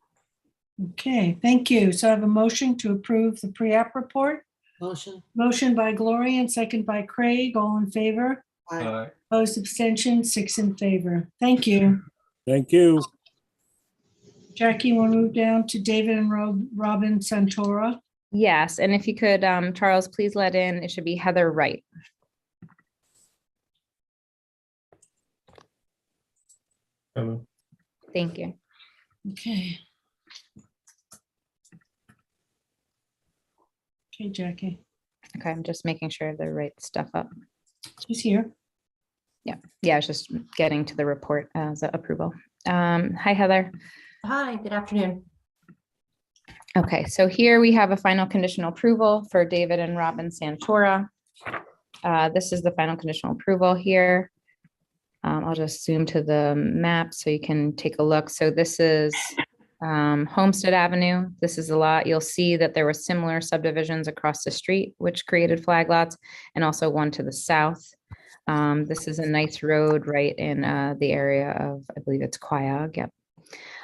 Okay, thank you. So I have a motion to approve the pre-app report. Motion. Motion by Gloria and second by Craig. All in favor? Aye. Opposed, abstention, 6 in favor. Thank you. Thank you. Jackie, want to move down to David and Robin Santora? Yes, and if you could, Charles, please let in, it should be Heather Wright. Hello. Thank you. Okay. Okay, Jackie, Okay, I'm just making sure the right stuff up. she's here. Yeah, I was just getting to the report as a approval. Hi, Heather. Hi, good afternoon. Okay, so here we have a final conditional approval for David and Robin Santora. This is the final conditional approval here. I'll just zoom to the map so you can take a look. So this is Homestead Avenue. This is a lot. You'll see that there were similar subdivisions across the street, which created flag lots, and also one to the south. This is a nice road right in the area of, I believe it's Quiog. Yep.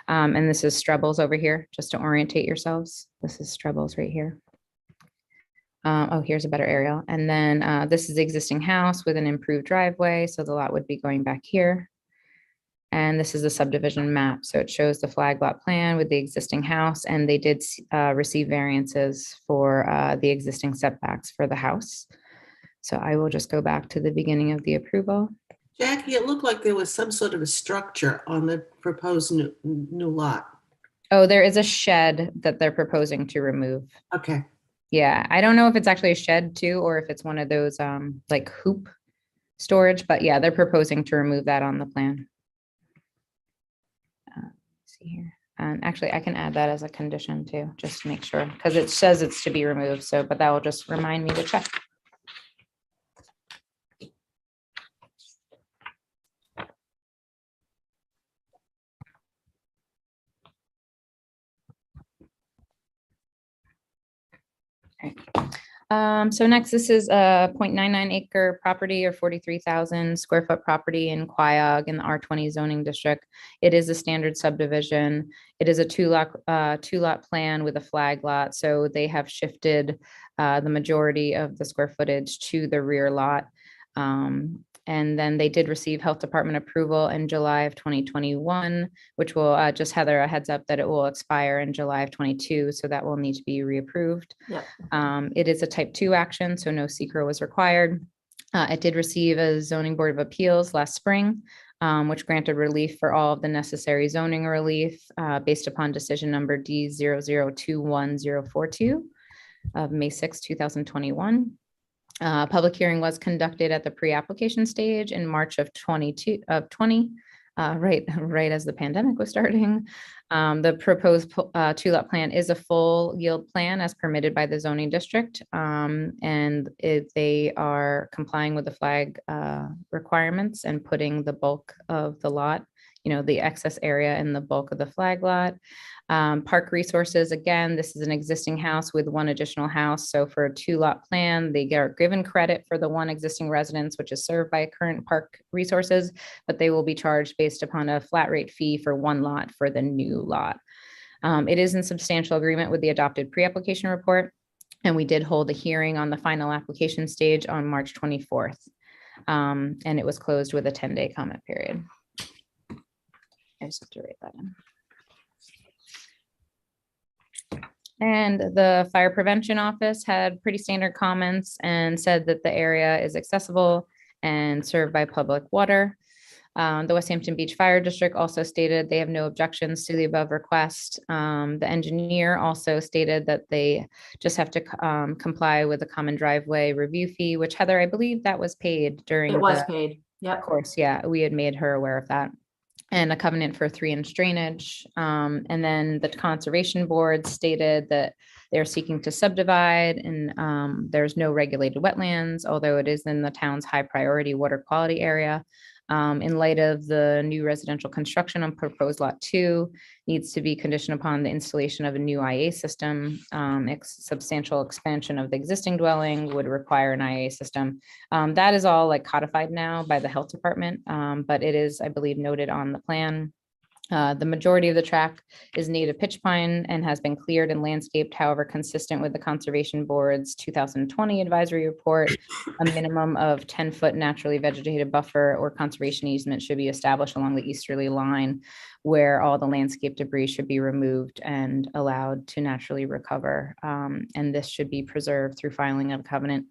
And this is Strebels over here, just to orientate yourselves. This is Strebels right here. Oh, here's a better aerial. And then this is the existing house with an improved driveway. So the lot would be going back here. And this is the subdivision map. So it shows the flag lot plan with the existing house, and they did receive variances for the existing setbacks for the house. So I will just go back to the beginning of the approval. Jackie, it looked like there was some sort of a structure on the proposed new lot. Oh, there is a shed that they're proposing to remove. Okay. Yeah, I don't know if it's actually a shed too, or if it's one of those like hoop storage, but yeah, they're proposing to remove that on the plan. Let's see here. And actually I can add that as a condition too, just to make sure, because it says it's to be removed. So, but that will just remind me to check. So next, this is a 0.99 acre property or 43,000 square foot property in Quiog in the R20 zoning district. It is a standard subdivision. It is a two lot plan with a flag lot. So they have shifted the majority of the square footage to the rear lot. And then they did receive health department approval in July of 2021, which will just Heather a heads up that it will expire in July of 22. So that will need to be reapproved. Yep. It is a type 2 action, so no secret was required. It did receive a zoning board of appeals last spring, which granted relief for all of the necessary zoning relief based upon decision number D0021042 of May 6, 2021. Public hearing was conducted at the pre-application stage in March of 20, right as the pandemic was starting. The proposed two-lot plan is a full yield plan as permitted by the zoning district. And they are complying with the flag requirements and putting the bulk of the lot the excess area in the bulk of the flag lot. Park resources, again, this is an existing house with one additional house. So for a 2-lot plan, they are given credit for the one existing residence, which is served by current park resources, but they will be charged based upon a flat rate fee for 1 lot for the new lot. It is in substantial agreement with the adopted pre-application report. And we did hold a hearing on the final application stage on March 24th. And it was closed with a 10-day comment period. I just have to write that in. And the fire prevention office had pretty standard comments and said that the area is accessible and served by public water. The West Hampton Beach Fire District also stated they have no objections to the above request. The engineer also stated that they just have to comply with the common driveway review fee, which Heather, I believe that was paid during It was the paid. Yep. course. Yeah, we had made her aware of that. And a covenant for 3-inch drainage. And then the conservation board stated that they're seeking to subdivide and there's no regulated wetlands, although it is in the town's high priority water quality area. In light of the new residential construction on proposed lot 2 needs to be conditioned upon the installation of a new IA system. Substantial expansion of the existing dwelling would require an IA system. That is all like codified now by the health department, but it is, I believe, noted on the plan. The majority of the tract is native pitch pine and has been cleared and landscaped, however, consistent with the Conservation Board's 2020 advisory report. A minimum of 10-foot naturally vegetated buffer or conservation easement should be established along the easterly line where all the landscape debris should be removed and allowed to naturally recover. And this should be preserved through filing of a covenant.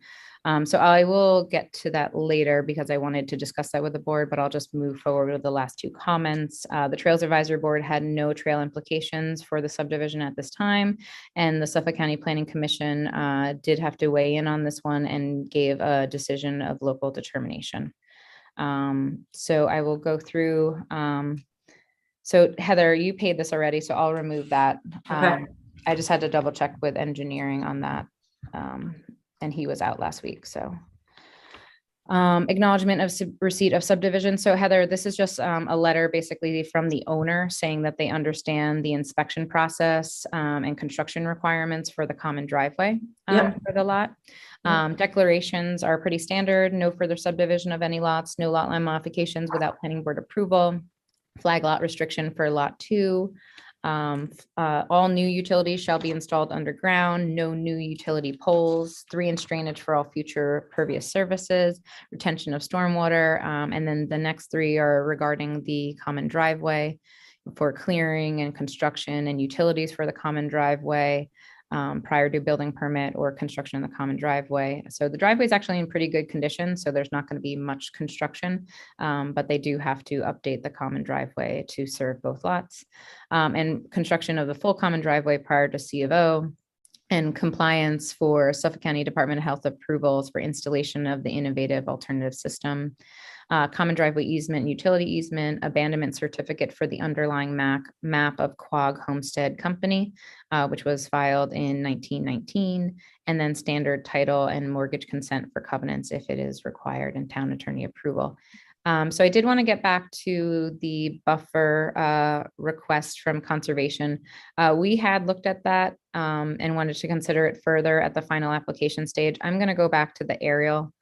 So I will get to that later because I wanted to discuss that with the board, but I'll just move forward with the last 2 comments. The Trails Advisory Board had no trail implications for the subdivision at this time. And the Suffolk County Planning Commission did have to weigh in on this one and gave a decision of local determination. So I will go through. So Heather, you paid this already, so I'll remove that. Okay. I just had to double check with engineering on that. And he was out last week, so. Acknowledgement of receipt of subdivision. So Heather, this is just a letter basically from the owner saying that they understand the inspection process and construction requirements for the common driveway for the lot. Declarations are pretty standard. No further subdivision of any lots, no lot line modifications without planning board approval. Flag lot restriction for lot 2. All new utilities shall be installed underground, no new utility poles, 3-inch drainage for all future pervious services, retention of stormwater. And then the next 3 are regarding the common driveway for clearing and construction and utilities for the common driveway prior to building permit or construction in the common driveway. So the driveway is actually in pretty good condition, so there's not going to be much construction, but they do have to update the common driveway to serve both lots. And construction of the full common driveway prior to C of O and compliance for Suffolk County Department of Health approvals for installation of the innovative alternative system. Common driveway easement, utility easement, abandonment certificate for the underlying map of Quag Homestead Company, which was filed in 1919, and then standard title and mortgage consent for covenants if it is required and town attorney approval. So I did want to get back to the buffer request from conservation. We had looked at that and wanted to consider it further at the final application stage. I'm going to go back to the aerial.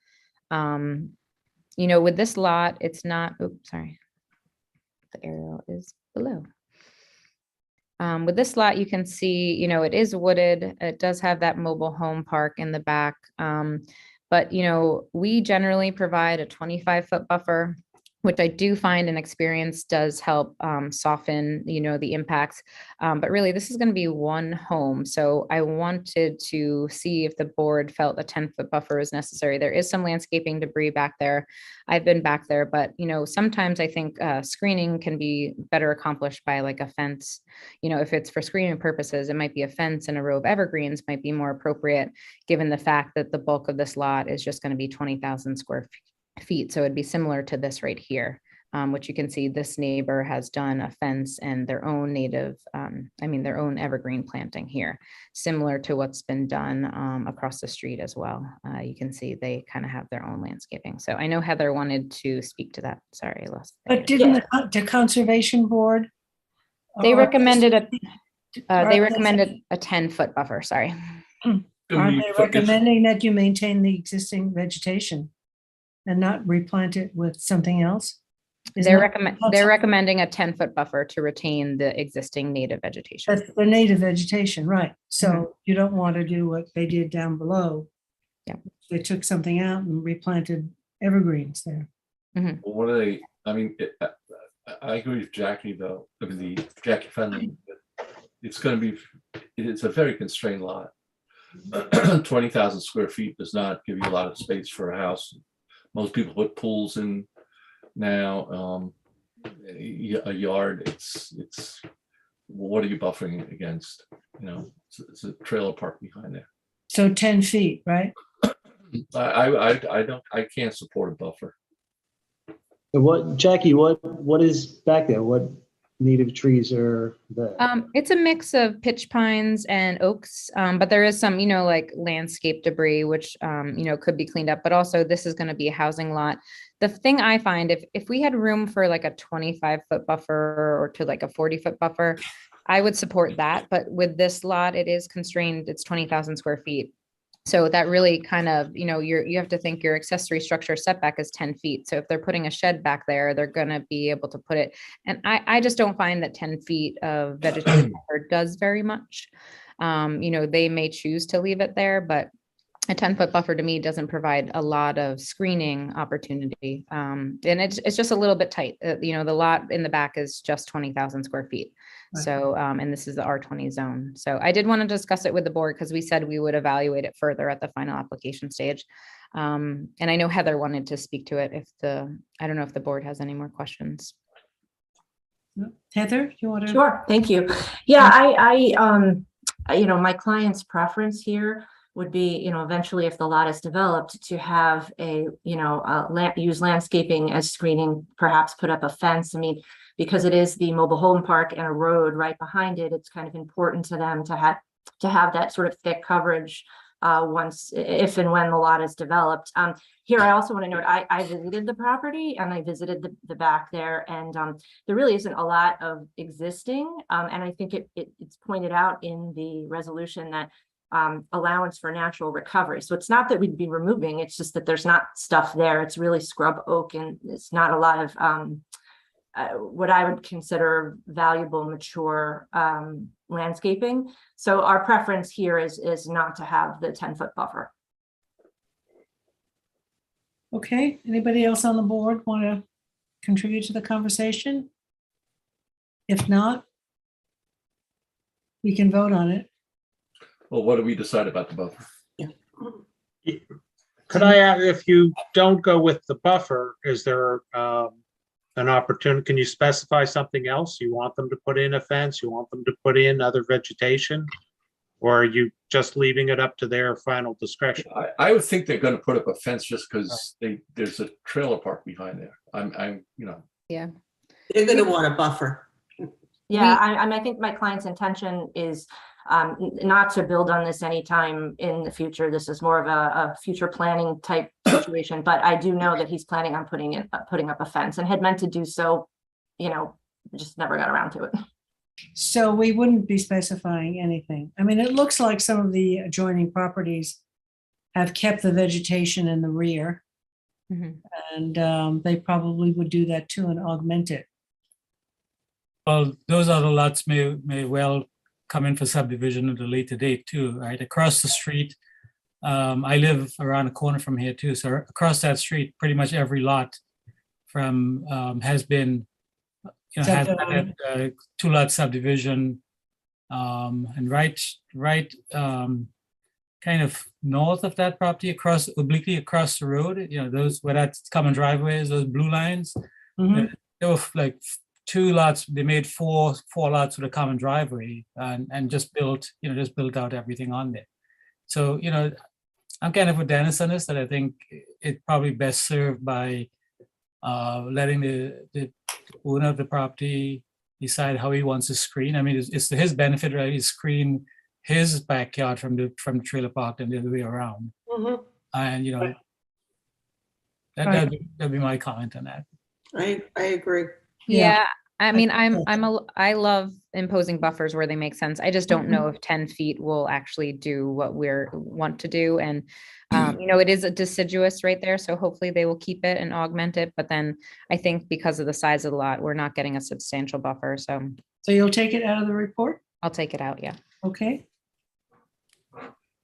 With this lot, it's not, oops, sorry. The aerial is below. With this lot, you can see, it is wooded. It does have that mobile home park in the back. But, we generally provide a 25-foot buffer, which I do find in experience does help soften, the impacts. But really, this is going to be one home. So I wanted to see if the board felt a 10-foot buffer is necessary. There is some landscaping debris back there. I've been back there, but, sometimes I think screening can be better accomplished by like a fence. If it's for screening purposes, it might be a fence and a row of evergreens might be more appropriate, given the fact that the bulk of this lot is just going to be 20,000 square feet. So it'd be similar to this right here. which you can see this neighbor has done a fence and their own native, their own evergreen planting here, similar to what's been done across the street as well. You can see they kind of have their own landscaping. So I know Heather wanted to speak to that. Sorry, I lost. But didn't the Conservation Board? They recommended Are they they- recommended a 10-foot buffer, sorry. Aren't they recommending that you maintain the existing vegetation and not replant it with something else? Isn't They're that- recommending a 10-foot buffer to retain the existing native vegetation. That's the native vegetation, right? So you don't want to do what they did down below. Yeah. They took something out and replanted evergreens there. What are they, I agree with Jackie though, Jackie Fenlon. It's a very constrained lot. 20,000 square feet does not give you a lot of space for a house. Most people put pools in now. A yard, it's what are you buffering against? It's a trailer park behind there. So 10 feet, right? I can't support a buffer. So Jackie, what is back there? What native trees are there? It's a mix of pitch pines and oaks, but there is some, like landscape debris, which, could be cleaned up, but also this is going to be a housing lot. The thing I find, if we had room for like a 25-foot buffer or to like a 40-foot buffer, I would support that. But with this lot, it is constrained, it's 20,000 square feet. So that really kind of, you have to think your accessory structure setback is 10 feet. So if they're putting a shed back there, they're going to be able to put it. And I just don't find that 10 feet of vegetation does very much. They may choose to leave it there, but a 10-foot buffer to me doesn't provide a lot of screening opportunity. And it's just a little bit tight. The lot in the back is just 20,000 square feet. Right. So, and this is the R20 zone. So I did want to discuss it with the board because we said we would evaluate it further at the final application stage. And I know Heather wanted to speak to it I don't know if the board has any more questions. Heather, you want to? Sure, thank you. Yeah, I my client's preference here would be, eventually if the lot is developed to have use landscaping as screening, perhaps put up a fence. Because it is the mobile home park and a road right behind it, it's kind of important to them to have that sort of thick coverage if and when the lot is developed. Here, I also want to note, I visited the property and I visited the back there, and there really isn't a lot of existing. And I think it's pointed out in the resolution that allowance for natural recovery. So it's not that we'd be removing, it's just that there's not stuff there. It's really scrub oak, and it's not a lot of what I would consider valuable, mature landscaping. So our preference here is not to have the 10-foot buffer. Okay, anybody else on the board want to contribute to the conversation? If not, we can vote on it. Well, what do we decide about the buffer? Could I ask, if you don't go with the buffer, is there an opportunity? Can you specify something else? You want them to put in a fence? You want them to put in other vegetation? Or are you just leaving it up to their final discretion? I would think they're going to put up a fence just because there's a trailer park behind there. Yeah. They're going to want a buffer. Yeah, I think my client's intention is not to build on this anytime in the future. This is more of a future planning type situation, but I do know that he's planning on putting up a fence and had meant to do so, just never got around to it. So we wouldn't be specifying anything. It looks like some of the adjoining properties have kept the vegetation in the rear. And they probably would do that too and augment it. Well, those other lots may well come in for subdivision at a later date too, right? Across the street, I live around the corner from here too. So across that street, pretty much every lot has been, has had a 2-lot subdivision, and right kind of north of that property, obliquely across the road, those where that common driveways, those blue lines, they were like 2 lots. They made four lots with a common driveway, and just built out everything on there. So I'm kind of with Dennis on this, that I think it probably best served by letting the owner of the property decide how he wants to screen. I mean, it's to his benefit, right? He screen his backyard from the trailer park and the other way around. Mhm. And, you know, Right. that'd be my comment on that. I agree. Yeah. Yeah, I mean, I love imposing buffers where they make sense. I just don't know if 10 feet will actually do what we're want to do. And, you know, it is a deciduous right there, so hopefully they will keep it and augment it. But then I think because of the size of the lot, we're not getting a substantial buffer. So So you'll take it out of the report? I'll take it out, yeah. Okay.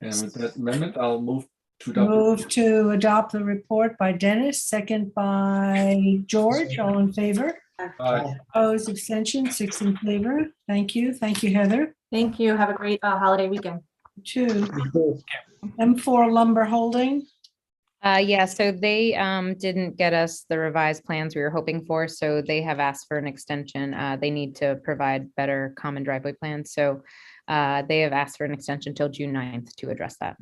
And with that amendment, I'll move to adopt. Move to adopt the report by Dennis, second by George, all in favor. Aye. Opposed, abstention, 6 in favor. Thank you. Thank you, Heather. Thank you. Have a great holiday weekend. 2, M4 Lumber Holding. Yeah, so they didn't get us the revised plans we were hoping for, so they have asked for an extension. They need to provide better common driveway plans, so they have asked for an extension till June 9th to address that.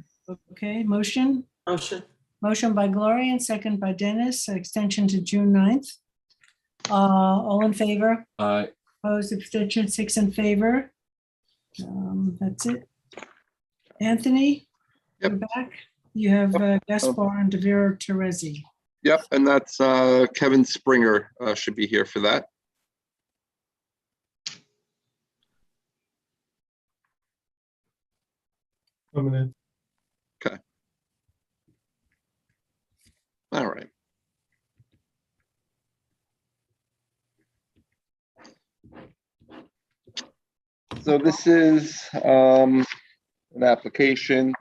Okay, motion. Motion. Motion by Gloria and second by Dennis, extension to June 9th. All in favor? Aye. Opposed, abstention, 6 in favor. That's it. Anthony? Yep. You're back. You have Gaspar and Devere Terezi. Yep, and that's Kevin Springer should be here for that. Coming in. Okay. All right. So this is an application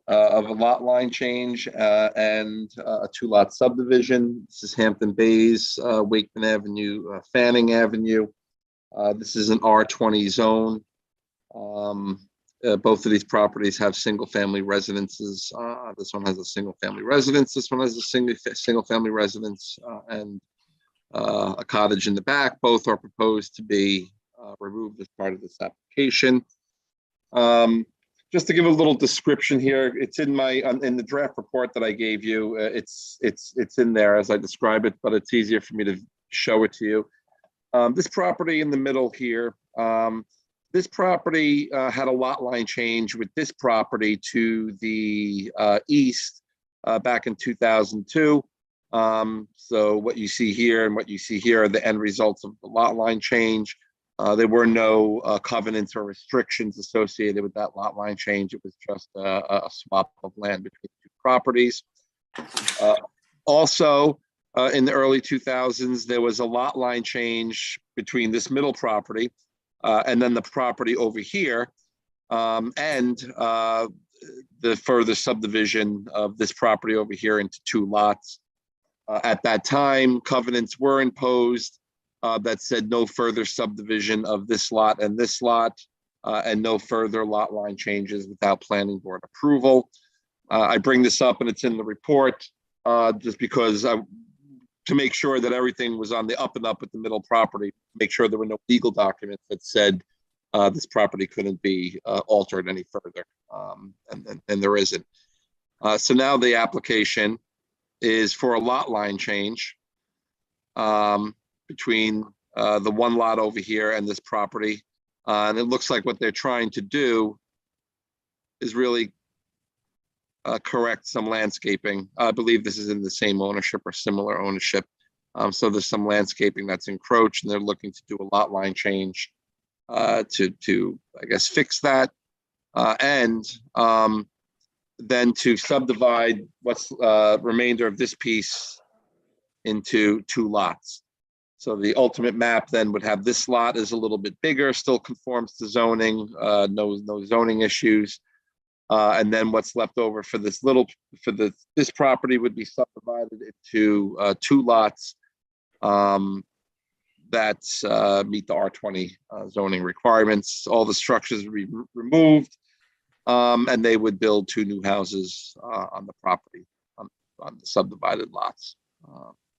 of a lot line change and a 2-lot subdivision. This is Hampton Bays, Wakeman Avenue, Fanning Avenue. This is an R20 zone. Both of these properties have single-family residences. This one has a single-family residence. This one has a single-family residence and a cottage in the back. Both are proposed to be removed as part of this application. Just to give a little description here, it's in my in the draft report that I gave you. It's in there as I describe it, but it's easier for me to show it to you. This property in the middle here. This property had a lot line change with this property to the east back in 2002. So what you see here and what you see here are the end results of the lot line change. There were no covenants or restrictions associated with that lot line change. It was just a swap of land between two properties. Also, in the early 2000s, there was a lot line change between this middle property and then the property over here, and the further subdivision of this property over here into 2 lots. At that time, covenants were imposed that said no further subdivision of this lot and this lot, and no further lot line changes without planning board approval. I bring this up and it's in the report just because to make sure that everything was on the up and up with the middle property, make sure there were no legal documents that said this property couldn't be altered any further, and there isn't. So now the application is for a lot line change between the 1 lot over here and this property. And it looks like what they're trying to do is really correct some landscaping. I believe this is in the same ownership or similar ownership. So there's some landscaping that's encroached and they're looking to do a lot line change to I guess, fix that. And then to subdivide what's remainder of this piece into 2 lots. So the ultimate map then would have this lot is a little bit bigger, still conforms to zoning, no zoning issues. And then what's left over for this this property would be subdivided into 2 lots that meet the R20 zoning requirements. All the structures would be removed, and they would build 2 new houses on the property on the subdivided lots.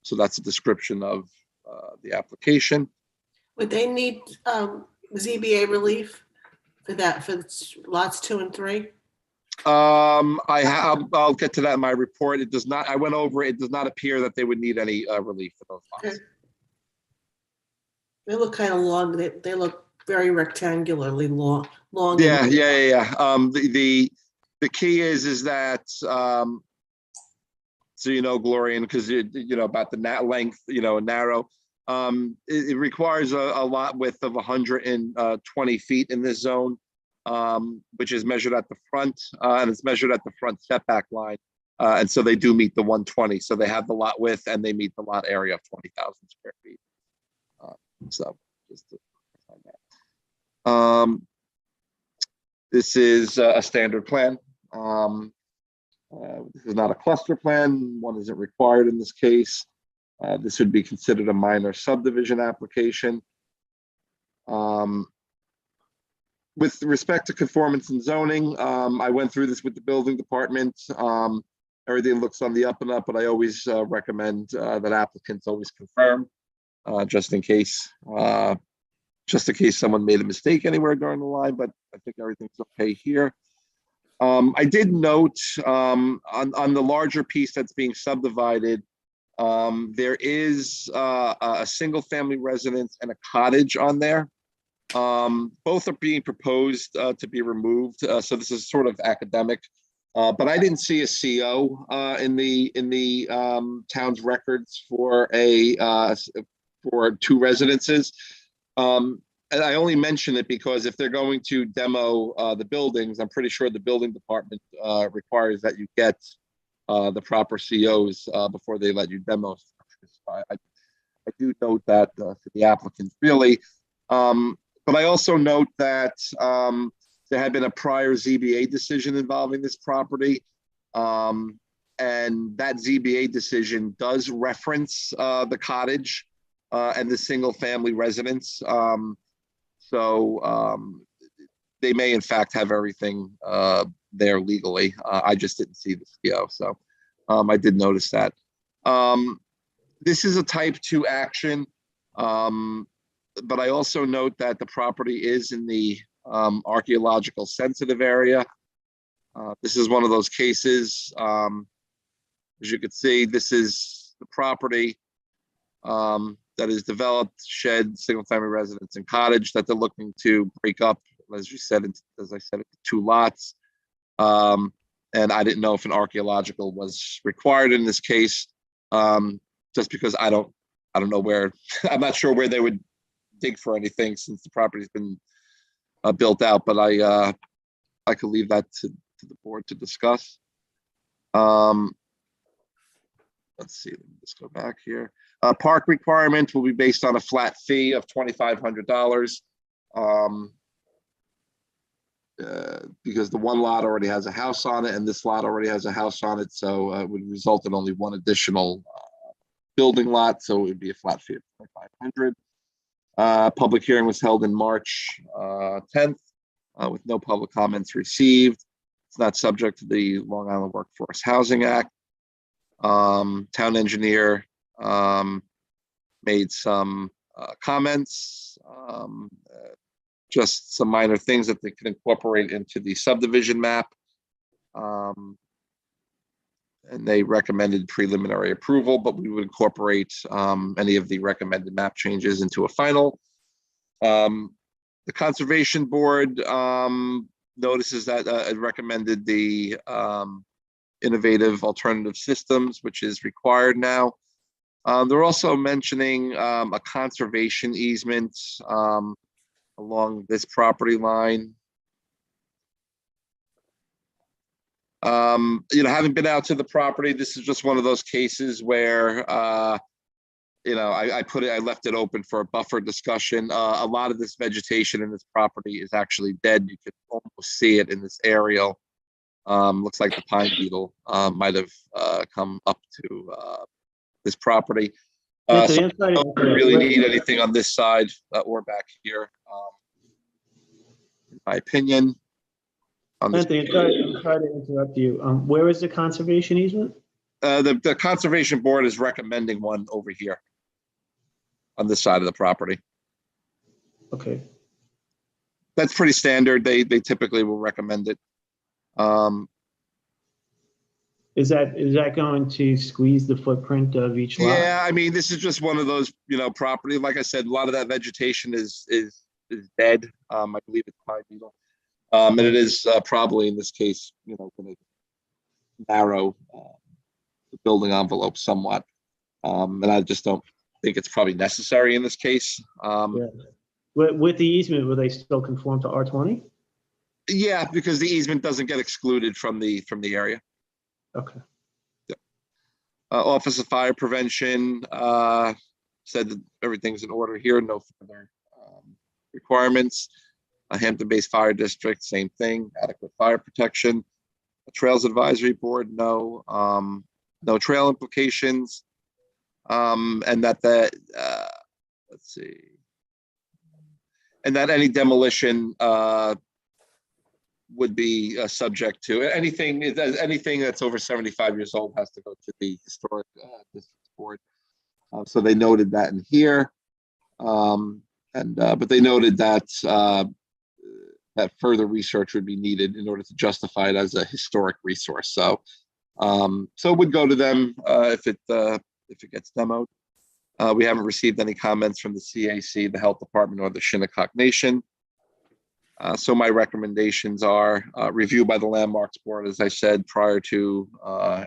So that's a description of the application. Would they need ZBA relief for that, for lots 2 and 3? I'll get to that in my report. It does not, I went over, it does not appear that they would need any relief for those lots. Okay. They look kind of long. They look very rectangularly long. Yeah. The key is that, so Gloria, because about the length, narrow. It requires a lot width of 120 feet in this zone, which is measured at the front, and it's measured at the front setback line. And so they do meet the 120. So they have the lot width and they meet the lot area of 20,000 square feet. So just to find that. This is a standard plan. This is not a cluster plan. One isn't required in this case. This would be considered a minor subdivision application. With respect to conformance and zoning, I went through this with the building department. Everything looks on the up and up, but I always recommend that applicants always confirm, just in case someone made a mistake anywhere during the line, but I think everything's okay here. I did note on the larger piece that's being subdivided, there is a single family residence and a cottage on there. Both are being proposed to be removed. So this is sort of academic, but I didn't see a CO in the town's records for two residences. And I only mention it because if they're going to demo the buildings, I'm pretty sure the building department requires that you get the proper COs before they let you demo. I do note that to the applicants, really. But I also note that there had been a prior ZBA decision involving this property. And that ZBA decision does reference the cottage and the single family residence. So they may in fact have everything there legally. I just didn't see the CO, so I did notice that. This is a type 2 action, but I also note that the property is in the archaeological sensitive area. This is one of those cases. As you can see, this is the property that is developed, shed, single family residence and cottage that they're looking to break up, as I said, into 2 lots. And I didn't know if an archaeological was required in this case, just because I don't know where, I'm not sure where they would dig for anything since the property's been built out, but I could leave that to the board to discuss. Let's see, let me just go back here. Park requirement will be based on a flat fee of $2,500 because the one lot already has a house on it and this lot already has a house on it. So it would result in only one additional building lot. So it would be a flat fee of $2,500. Public hearing was held in March 10th with no public comments received. It's not subject to the Long Island Workforce Housing Act. Town engineer made some comments, just some minor things that they could incorporate into the subdivision map. And they recommended preliminary approval, but we would incorporate any of the recommended map changes into a final. The Conservation Board notices that it recommended the innovative alternative systems, which is required now. They're also mentioning a conservation easement along this property line. Having been out to the property, this is just one of those cases where I left it open for a buffer discussion. A lot of this vegetation in this property is actually dead. You can almost see it in this aerial. Looks like the pine beetle might have come up to this property. So I don't really need anything on this side or back here, in my opinion. Anthony, I'm sorry to interrupt you. Where is the conservation easement? The Conservation Board is recommending one over here on this side of the property. Okay. That's pretty standard. They typically will recommend it. Is that going to squeeze the footprint of each lot? Yeah, I mean, this is just one of those, property. Like I said, a lot of that vegetation is dead. I believe it's pine beetle. And it is probably in this case, going to narrow the building envelope somewhat. And I just don't think it's probably necessary in this case. Yeah. With the easement, will they still conform to R20? Yeah, because the easement doesn't get excluded from the area. Okay. Office of Fire Prevention said that everything's in order here, no further requirements. Hampton-based fire district, same thing, adequate fire protection. Trails Advisory Board, no, no trail implications. And that let's see, and that any demolition would be subject to anything that's over 75 years old has to go to the historic district board. So they noted that in here, but they noted that that further research would be needed in order to justify it as a historic resource. So, so it would go to them if it gets demoed. We haven't received any comments from the CAC, the Health Department, or the Shinnecock Nation. So my recommendations are review by the Landmarks Board, as I said, prior to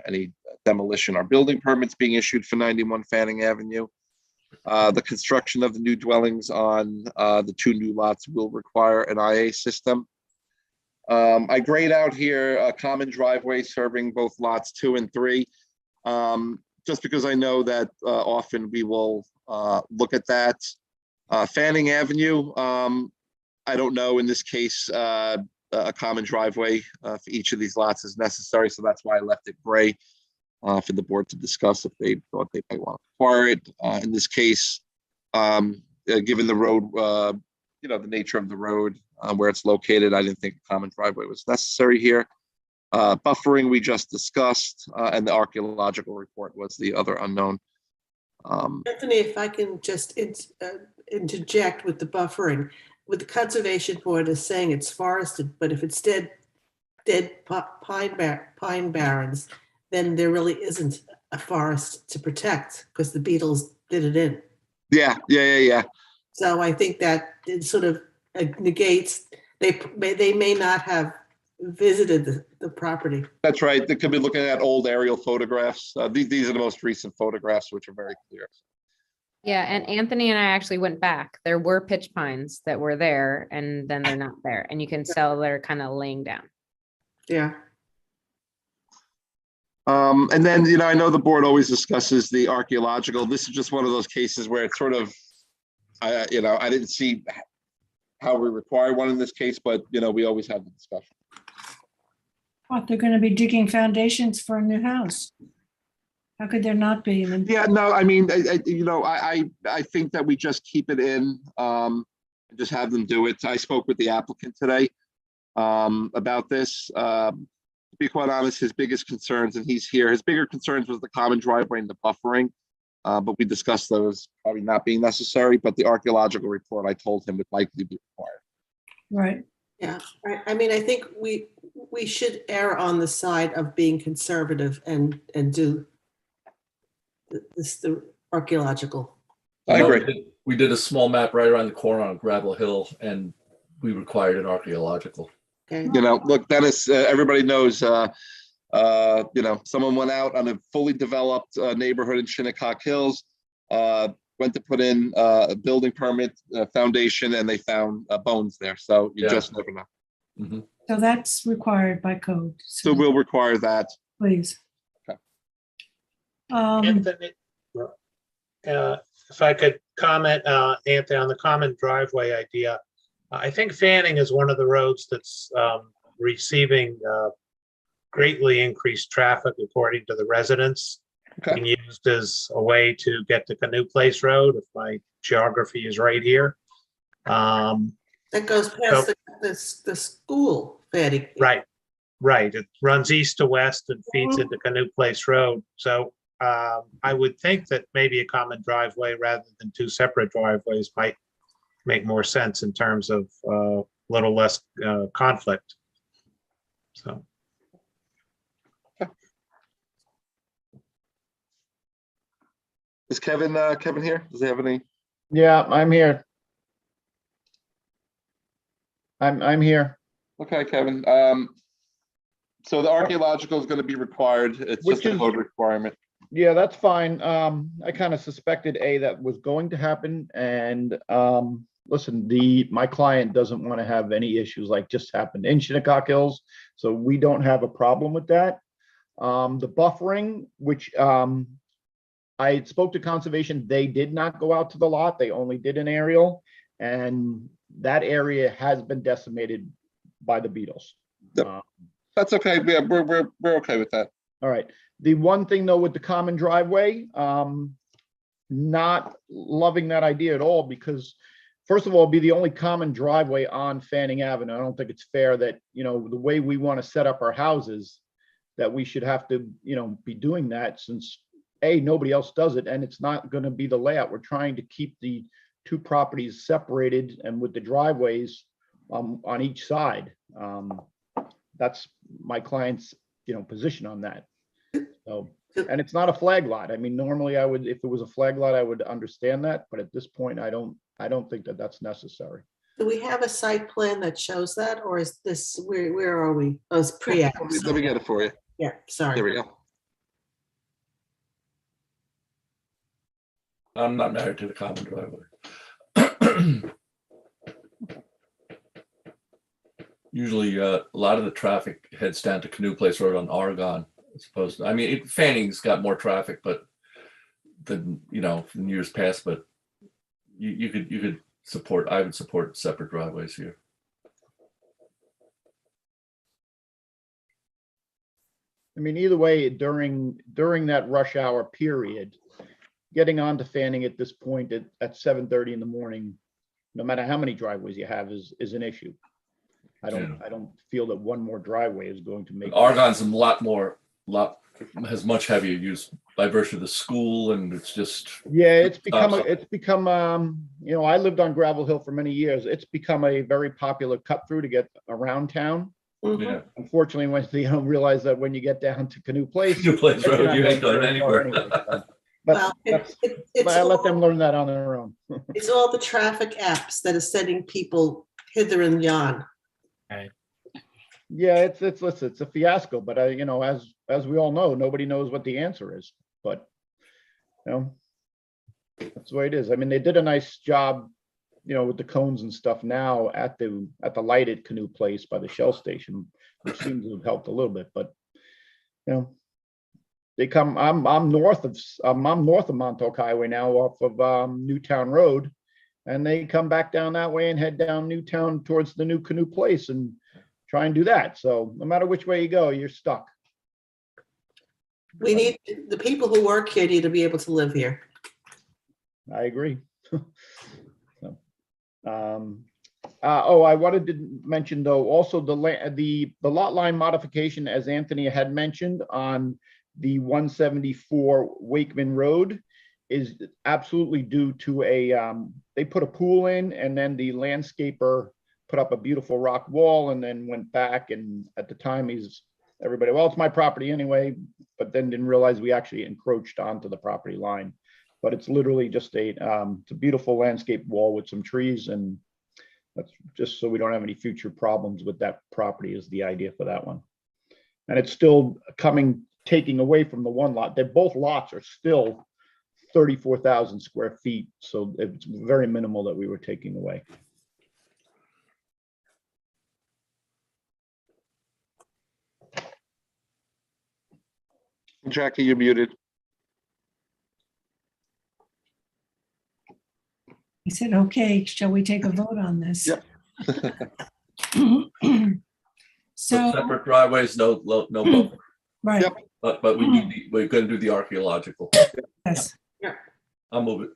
any demolition or building permits being issued for 91 Fanning Avenue. The construction of the new dwellings on the 2 new lots will require an IA system. I grayed out here a common driveway serving both lots 2 and 3, just because I know that often we will look at that. Fanning Avenue, I don't know in this case, a common driveway for each of these lots is necessary, so that's why I left it gray for the board to discuss if they thought they might want to require it. In this case, given the road, the nature of the road, where it's located, I didn't think a common driveway was necessary here. Buffering we just discussed, and the archaeological report was the other unknown. Anthony, if I can just interject with the buffering, with the Conservation Board is saying it's forested, but if it's dead pine barrens, then there really isn't a forest to protect because the beetles did it in. Yeah. So I think that it sort of negates, they may not have visited the property. That's right. They could be looking at old aerial photographs. These are the most recent photographs, which are very clear. Yeah, and Anthony and I actually went back. There were pitch pines that were there, and then they're not there. And you can tell they're kind of laying down. Yeah. And then, I know the board always discusses the archaeological. This is just one of those cases where it's sort of, I didn't see how we require one in this case, but, we always have the discussion. What, they're going to be digging foundations for a new house? How could there not be? Yeah, no, I mean, I think that we just keep it in, and just have them do it. I spoke with the applicant today about this. To be quite honest, his biggest concerns, and he's here, his bigger concerns was the common driveway and the buffering, but we discussed those probably not being necessary, but the archaeological report I told him would likely be required. Right. Yeah, I mean, I think we should err on the side of being conservative and do the archaeological. I agree. We did a small map right around the corner on Gravel Hill, and we required an archaeological. Okay. Look, Dennis, everybody knows, someone went out on a fully developed neighborhood in Shinnecock Hills, went to put in a building permit foundation, and they found bones there. So you just never know. Mm-hmm. So that's required by code. So we'll require that. Please. Okay. Anthony, if I could comment, Anthony, on the common driveway idea, I think Fanning is one of the roads that's receiving greatly increased traffic according to the residents. Okay. Being used as a way to get to Canoe Place Road, if my geography is right here. That goes past the school, Fatty. Right. It runs east to west and feeds into Canoe Place Road. So I would think that maybe a common driveway rather than 2 separate driveways might make more sense in terms of a little less conflict. So. Is Kevin here? Does he have any? Yeah, I'm here. I'm here. Okay, Kevin. So the archaeological is going to be required. It's Which just a is- code requirement. Yeah, that's fine. I kind of suspected that was going to happen, and listen, my client doesn't want to have any issues like just happened in Shinnecock Hills, so we don't have a problem with that. The buffering, which I spoke to conservation, they did not go out to the lot, they only did an aerial, and that area has been decimated by the beetles. Yep. That's okay. Yeah, we're okay with that. All right. The one thing though with the common driveway, not loving that idea at all, because first of all, it'd be the only common driveway on Fanning Avenue. I don't think it's fair that, the way we want to set up our houses, that we should have to, be doing that, since nobody else does it, and it's not going to be the layout. We're trying to keep the two properties separated and with the driveways on each side. That's my client's, position on that. So, and it's not a flag lot. I mean, normally I would, if it was a flag lot, I would understand that, but at this point, I don't think that that's necessary. Do we have a site plan that shows that, or is this, where are we? Oh, it's pre-app. Let me get it for you. Yeah, sorry. There we go. I'm not married to the common driveway. Usually, a lot of the traffic heads down to Canoe Place Road on Oregon, as opposed to, I mean, Fanning's got more traffic, but than, in years past, but you could support, I would support separate driveways here. I mean, either way, during that rush hour period, getting onto Fanning at this point at 7:30 in the morning, no matter how many driveways you have, is an issue. I don't feel that one more driveway is going to make. Oregon's has much heavier use by virtue of the school, and it's just. Yeah, it's become I lived on Gravel Hill for many years. It's become a very popular cut through to get around town. Yeah. Unfortunately, when they don't realize that when you get down to Canoe Place. Canoe Place Road, you ain't going anywhere. But I let them learn that on their own. It's all the traffic apps that are sending people hither and yon. Yeah, it's a fiasco, but as we all know, nobody knows what the answer is, but that's the way it is. I mean, they did a nice job, with the cones and stuff now at the light at Canoe Place by the Shell station, which seems to have helped a little bit, but they come, I'm north of Montauk Highway now off of Newtown Road, and they come back down that way and head down Newtown towards the new Canoe Place and try and do that. So no matter which way you go, you're stuck. We need, the people who work here need to be able to live here. I agree. I wanted to mention though, also the lot line modification, as Anthony had mentioned, on the 174 Wakeman Road is absolutely due to they put a pool in, and then the landscaper put up a beautiful rock wall and then went back, and at the time everybody, well, it's my property anyway, but then didn't realize we actually encroached onto the property line. But it's literally just it's a beautiful landscape wall with some trees, and that's just so we don't have any future problems with that property is the idea for that one. And it's still taking away from the one lot. Both lots are still 34,000 square feet. So it's very minimal that we were taking away. Jackie, you're muted. I said, okay, shall we take a vote on this? Yep. So, separate driveways, no buffer. right, Yep. But we're going to do the archaeological. yes. I'll move it.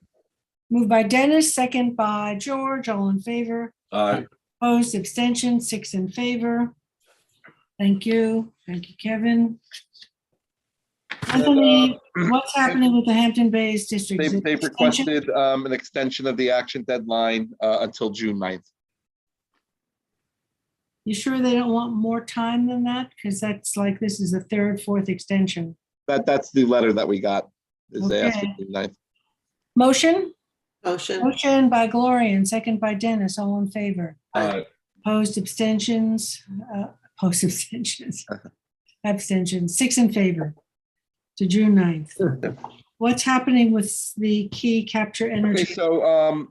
Moved by Dennis, second by George, all in favor. Opposed, abstention, 6 in favor. Thank you. Thank you, Kevin. Anthony, what's happening with the Hampton Bays District? Is it They've extension? requested an extension of the action deadline until June 9th. You sure they don't want more time than that? Because that's like, this is the third, fourth extension. That's the letter that we got, is they asked for Okay. June 9th. Motion? Motion. Motion by Gloria and second by Dennis, all in favor. Opposed, abstentions, abstentions, 6 in favor to June 9th. What's happening with the key capture Okay, energy? so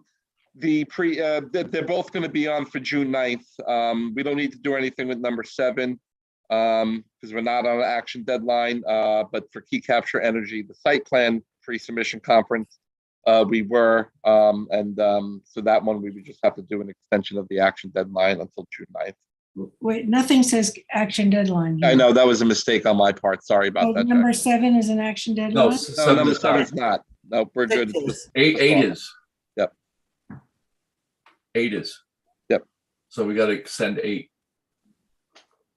they're both going to be on for June 9th. We don't need to do anything with number 7 because we're not on an action deadline. But for key capture energy, the site plan pre-submission conference, we were, so that one we would just have to do an extension of the action deadline until June 9th. Wait, nothing says action deadline. I here. know that was a mistake on my part. Sorry about Oh, that. number Jack. 7 is an action deadline? No, No, seven number is 7 not. is not. No, we're good. It's just- 8 is. Yep. 8 is. Yep. So we got to extend 8.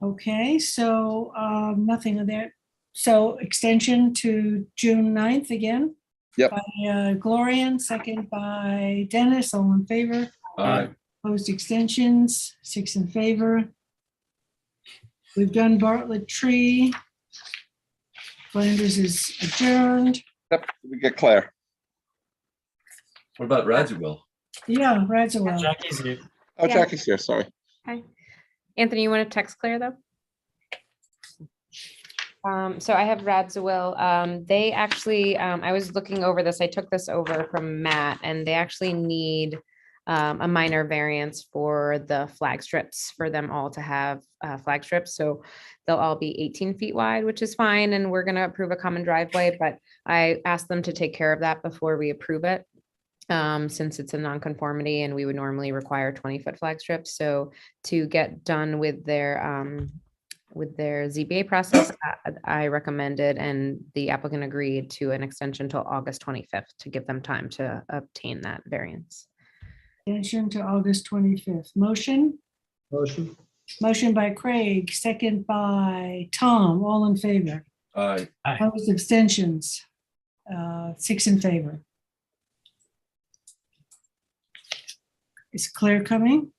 Okay, so nothing there. So extension to June 9th again? Yep. By Gloria, second by Dennis, all in favor. Aye. Opposed, extensions, 6 in favor. We've done Bartlett Tree. Flanders is adjourned. Yep, we get Claire. What about Radziwill? Yeah, Radziwill. Jackie's here. Oh, Yeah. Jackie's here, sorry. Hi. Anthony, you want to text Claire though? So I have Radziwill. They actually, I was looking over this. I took this over from Matt, and they actually need a minor variance for the flag strips, for them all to have flag strips. So they'll all be 18 feet wide, which is fine. And we're going to approve a common driveway, but I asked them to take care of that before we approve it. Since it's a nonconformity and we would normally require 20-foot flag strips. So to get done with their ZBA process, I recommended, and the applicant agreed to an extension till August 25th to give them time to obtain that variance. Extension to August 25th. Motion? Motion. Motion by Craig, second by Tom, all in favor. Aye. Opposed, abstentions, 6 in favor. Is Claire coming?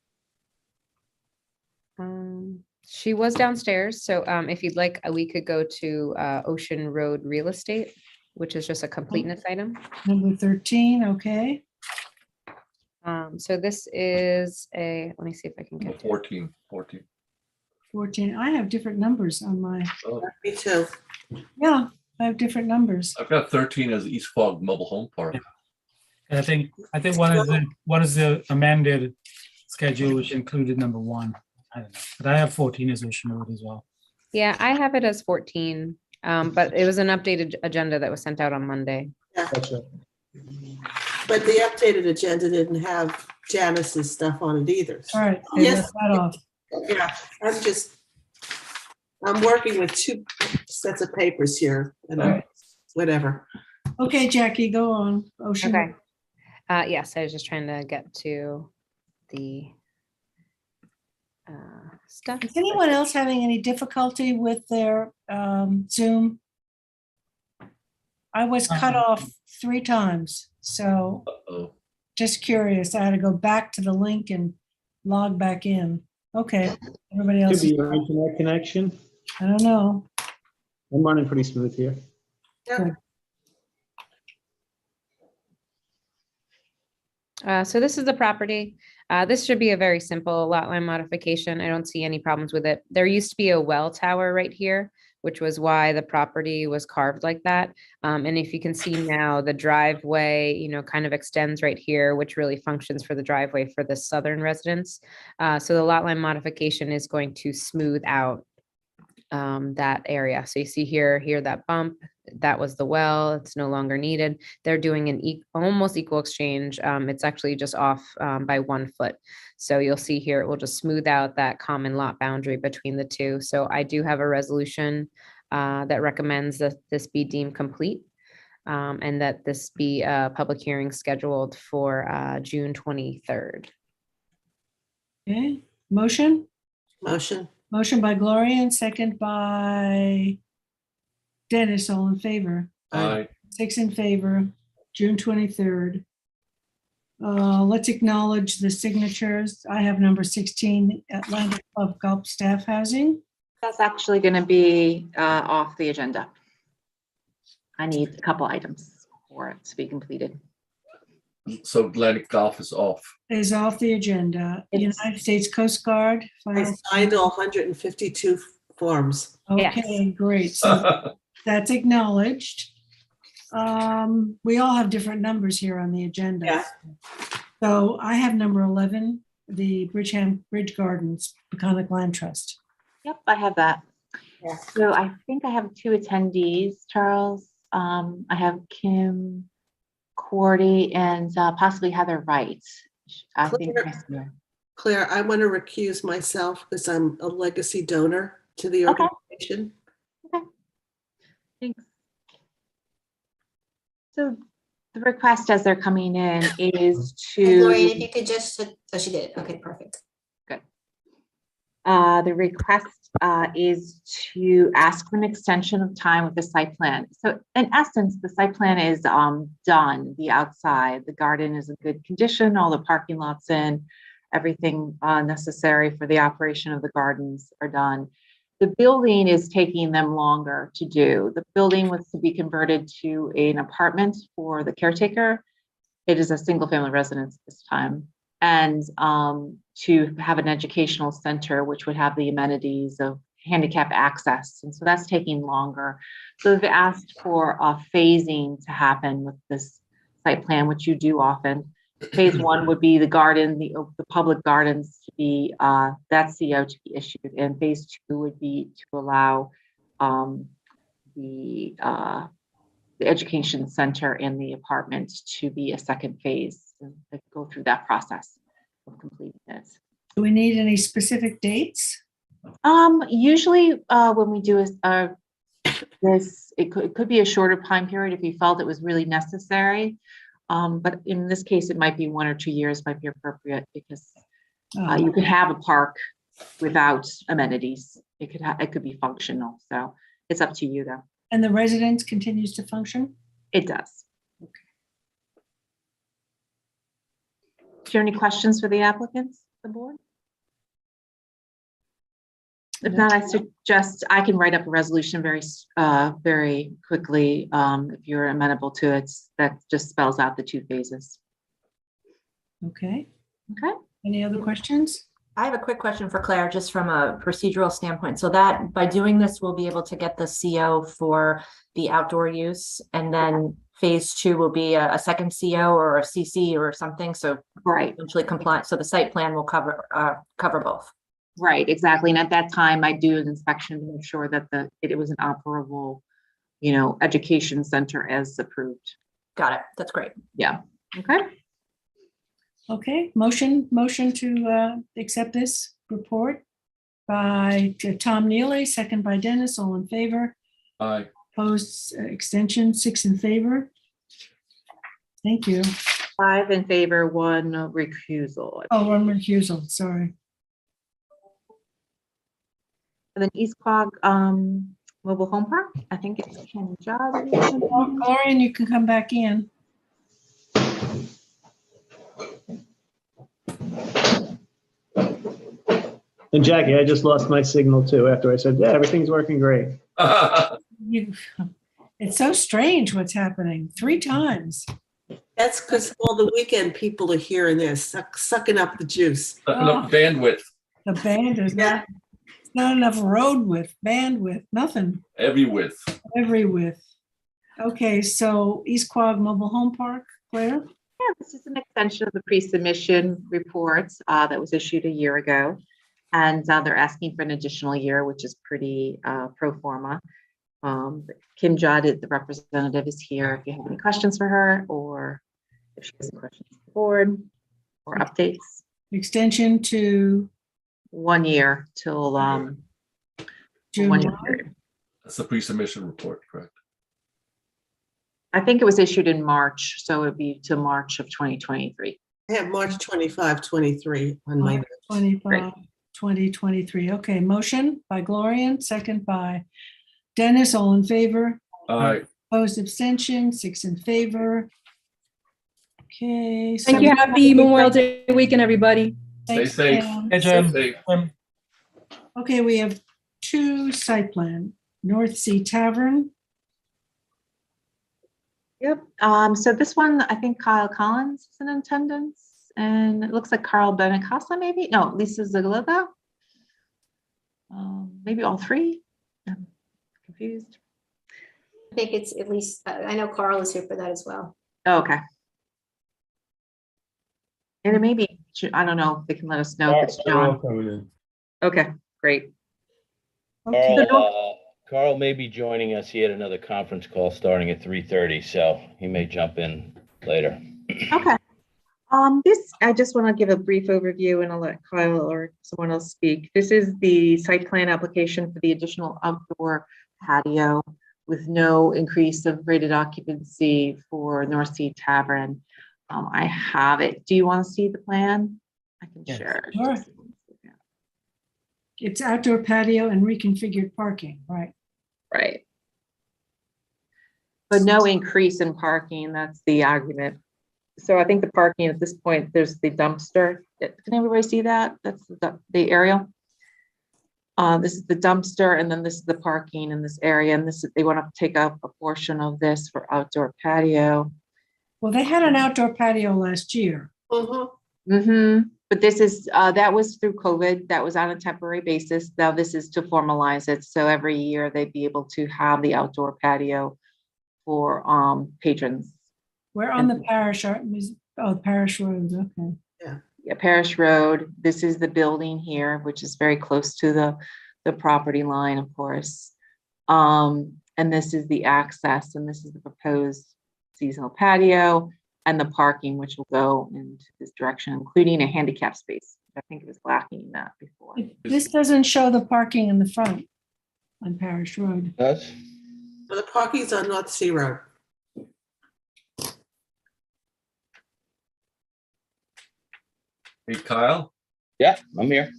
She was downstairs, so if you'd like, we could go to Ocean Road Real Estate, which is just a completeness item. Number 13, okay. So this is let me see if I can get to it. 14. 14. I have different numbers on my, Oh, Me too. yeah, I have different numbers. I've got 13 as East Quogue Mobile Home Park. I think one is the amended schedule, which included number 1. I don't know, but I have 14 as Ocean Road as well. Yeah, I have it as 14, but it was an updated agenda that was sent out on Monday. That's right. But the updated agenda didn't have Janice's stuff on it either. All right, they Yes. left that off. Yeah, I'm working with 2 sets of papers here and All right. whatever. Okay, Jackie, go on. Ocean. Okay. Yes, I was just trying to get to the stuff. Is anyone else having any difficulty with their Zoom? I was cut off 3 times, so Uh-oh. just curious. I had to go back to the link and log back in. Okay, everybody Could else, be your internet connection. I don't know. I'm running pretty smooth here. So this is the property. This should be a very simple lot line modification. I don't see any problems with it. There used to be a well tower right here, which was why the property was carved like that. And if you can see now, the driveway, kind of extends right here, which really functions for the driveway for the southern residents. So the lot line modification is going to smooth out that area. So you see here, that bump, that was the well, it's no longer needed. They're doing an almost equal exchange. It's actually just off by 1 foot. So you'll see here, it will just smooth out that common lot boundary between the two. So I do have a resolution that recommends that this be deemed complete and that this be a public hearing scheduled for June 23rd. Okay, motion? Motion. Motion by Gloria and second by Dennis, all in favor. Aye. 6 in favor, June 23rd. Let's acknowledge the signatures. I have number 16, Atlantic Club Gulf Staff Housing. That's actually going to be off the agenda. I need a couple items for it to be completed. So Atlantic Golf is off. Is off the agenda. United States Coast Guard. I file- signed all 152 forms. Okay, great. So that's acknowledged. We all have different numbers here on the agenda. Yeah. So I have number 11, the Bridgeham Bridge Gardens, Peconic Land Trust. Yep, I have that. So I think I have two attendees, Charles. I have Kim Cordy and possibly Heather Wright. I think. Claire, I want to recuse myself because I'm a legacy donor to the Okay. organization. Thanks. So the request as they're coming in is Gloria, if to, you could just, oh, she did it. Okay, perfect. the request is to ask for an extension of time with the site plan. So in essence, the site plan is done, the outside, the garden is in good condition, all the parking lots in, everything necessary for the operation of the gardens are done. The building is taking them longer to do. The building was to be converted to an apartment for the caretaker. It is a single family residence this time. And to have an educational center, which would have the amenities of handicap access. And so that's taking longer. So they've asked for a phasing to happen with this site plan, which you do often. Phase one would be the garden, the public gardens to be, that CO to be issued. And phase two would be to allow the education center and the apartment to be a second phase, and go through that process of completing this. Do we need any specific dates? Usually when we do this, it could be a shorter time period if you felt it was really necessary. But in this case, it might be 1 or 2 years might be appropriate because you could have a park without amenities. It could be functional. So it's up to you though. And the residence continues to function? It does. Okay. Is there any questions for the applicants, the board? If not, I suggest I can write up a resolution very quickly if you're amenable to it. That just spells out the 2 phases. Okay. Okay. Any other questions? I have a quick question for Claire, just from a procedural standpoint. So that by doing this, we'll be able to get the CO for the outdoor use, and then phase 2 will be a second CO or a CC or something. So right, eventually compliant. So the site plan will cover both. Right, exactly. And at that time, I do an inspection to make sure that it was an operable, education center as approved. Got it. That's great. Yeah. Okay. Okay, motion to accept this report by Tom Neely, second by Dennis, all in favor. Aye. Opposed, extension, 6 in favor. Thank you. 5 in favor, 1 recusal. Oh, 1 recusal, sorry. And then East Quogue Mobile Home Park, I think it's Ken Job. Lauren, you can come back in. And Jackie, I just lost my signal too after I said, yeah, everything's working great. It's so strange what's happening 3 times. That's because all the weekend people are here and there sucking up the juice. Enough bandwidth. The band is not enough road width, bandwidth, nothing. Every width. Every width. Okay, so East Quogue Mobile Home Park, Claire? Yeah, this is an extension of the pre-submission reports that was issued a year ago. And they're asking for an additional year, which is pretty pro forma. Kim Judd, the representative, is here if you have any questions for her, or if she has any questions for the board or updates. Extension to 1 year till June. 1 year period. That's the pre-submission report, correct? I think it was issued in March, so it'd be to March of 2023. I have March 25, 23 on my. 25, 2023. Okay, motion by Gloria, second by Dennis, all in favor. Aye. Opposed, abstention, 6 in favor. Okay. Thank you. Happy Memorial Day weekend, everybody. Stay safe. Hey, Jim. Stay safe. Okay, we have 2 site plan, North Sea Tavern. Yep. So this one, I think Kyle Collins is in attendance, and it looks like Carl Benacasa, maybe. No, Lisa Zagaloga. Maybe all three. I'm confused. I think it's at least, I know Carl is here for that as well. Oh, okay. And it may be, I don't know if they can let us know if it's They're all John. coming in. Okay, great. Carl may be joining us. He had another conference call starting at 3:30, so he may jump in later. Okay. This, I just want to give a brief overview and I'll let Kyle or someone else speak. This is the site plan application for the additional outdoor patio with no increase of rated occupancy for North Sea Tavern. I have it. Do you want to see the plan? I can share it. Sure. It's outdoor patio and reconfigured parking, right? Right. But no increase in parking, that's the argument. So I think the parking at this point, there's the dumpster. Can everybody see that? That's the aerial. This is the dumpster, and then this is the parking in this area. And this is, they want to take up a portion of this for outdoor patio. Well, they had an outdoor patio last year. But this is, that was through COVID. That was on a temporary basis. Now this is to formalize it. So every year they'd be able to have the outdoor patio for patrons. We're on the parish, Parish Road, okay. Yeah, Parish Road. This is the building here, which is very close to the property line, of course. And this is the access, and this is the proposed seasonal patio and the parking, which will go into this direction, including a handicap space. I think it was lacking that before. This doesn't show the parking in the front on Parish Road. Does? Well, the parking's on North Sea Road. Hey, Kyle? Yeah, I'm here.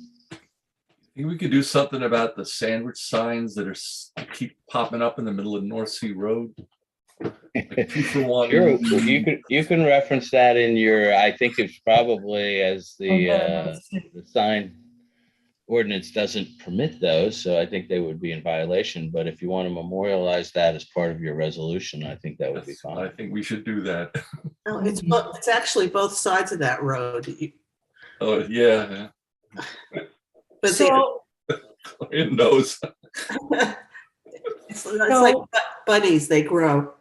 Think we could do something about the sandwich signs that keep popping up in the middle of North Sea Road? Like 2 for 1. Sure, you can reference that in your, I think it's probably as the sign ordinance doesn't permit those, so I think they would be in violation. But if you want to memorialize that as part of your resolution, I think that would be fine. I think we should do that. No, it's actually both sides of that road. Oh, yeah. But So, It knows. it's like bunnies, they grow.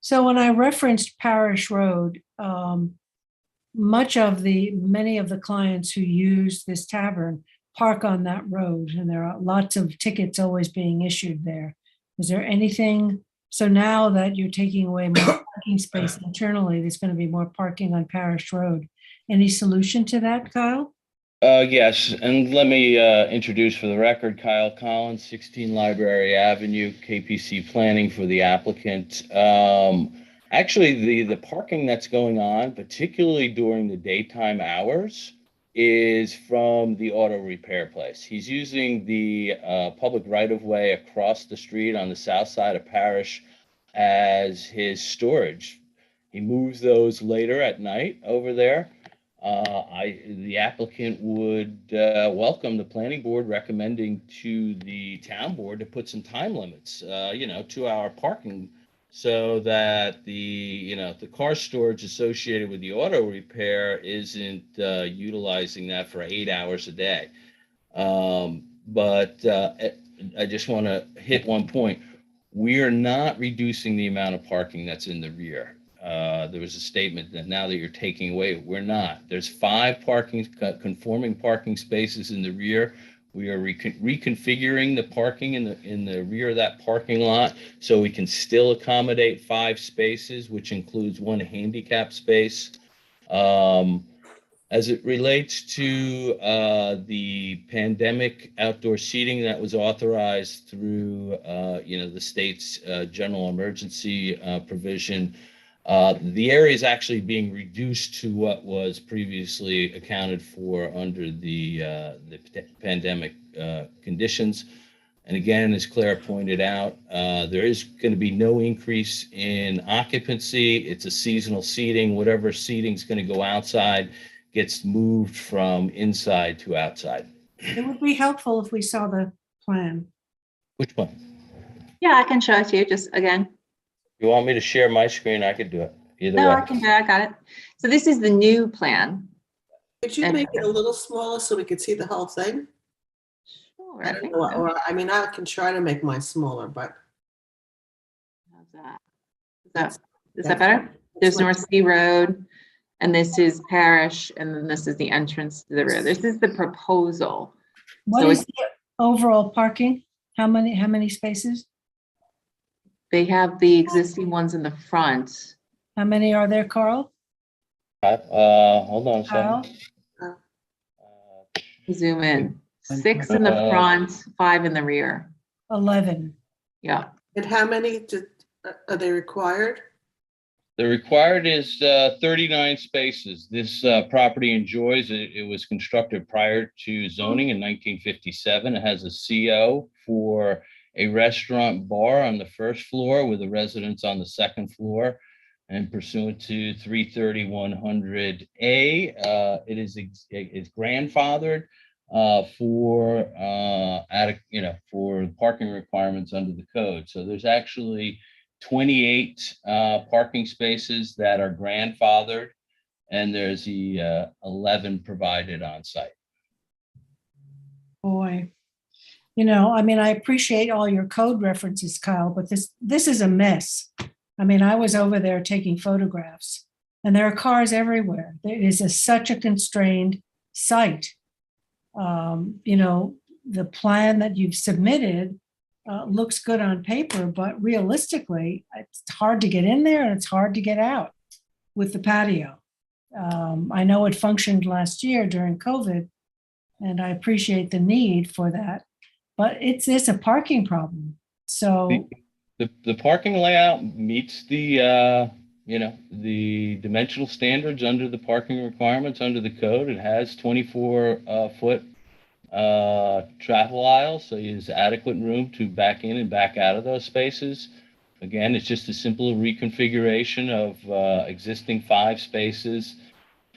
so when I referenced Parish Road, many of the clients who use this tavern park on that road, and there are lots of tickets always being issued there. Is there anything, so now that you're taking away more parking space internally, there's going to be more parking on Parish Road. Any solution to that, Kyle? Yes, and let me introduce for the record, Kyle Collins, 16 Library Avenue, KPC Planning for the applicant. Actually, the parking that's going on, particularly during the daytime hours, is from the auto repair place. He's using the public right-of-way across the street on the south side of Parish as his storage. He moves those later at night over there. The applicant would welcome the planning board recommending to the town board to put some time limits, 2-hour parking, so that the car storage associated with the auto repair isn't utilizing that for 8 hours a day. But I just want to hit one point. We are not reducing the amount of parking that's in the rear. There was a statement that now that you're taking away, we're not. There's 5 conforming parking spaces in the rear. We are reconfiguring the parking in the rear of that parking lot so we can still accommodate 5 spaces, which includes 1 handicap space. As it relates to the pandemic outdoor seating that was authorized through the state's general emergency provision, the area is actually being reduced to what was previously accounted for under the pandemic conditions. And again, as Claire pointed out, there is going to be no increase in occupancy. It's a seasonal seating. Whatever seating is going to go outside gets moved from inside to outside. It would be helpful if we saw the plan. Which one? Yeah, I can show it to you just again. You want me to share my screen? I could do it. Either No, way. I can do it. I got it. So this is the new plan. Could you And- make it a little smaller so we could see the whole thing? Sure, I I don't think know, so. or, I mean, I can try to make mine smaller, but. How's that? Is that better? There's fine. North Sea Road, and this is Parish, and then this is the entrance to the road. This is the proposal. What So is the overall parking? How many spaces? they have the existing ones in the front. How many are there, Carl? Hold on a Kyle? second. Zoom in. 6 in the front, 5 in the rear. 11. Yeah. And how many are they required? The required is 39 spaces. This property enjoys, it was constructed prior to zoning in 1957. It has a CO for a restaurant bar on the first floor with a residence on the second floor. And pursuant to 33100A, it is grandfathered for for parking requirements under the code. So there's actually 28 parking spaces that are grandfathered, and there's the 11 provided on site. Boy, I mean, I appreciate all your code references, Kyle, but this is a mess. I mean, I was over there taking photographs, and there are cars everywhere. It is such a constrained site. The plan that you've submitted looks good on paper, but realistically, it's hard to get in there and it's hard to get out with the patio. I know it functioned last year during COVID, and I appreciate the need for that, but it's a parking problem. So the parking layout meets the dimensional standards under the parking requirements under the code. It has 24 foot travel aisles, so there's adequate room to back in and back out of those spaces. Again, it's just a simple reconfiguration of existing 5 spaces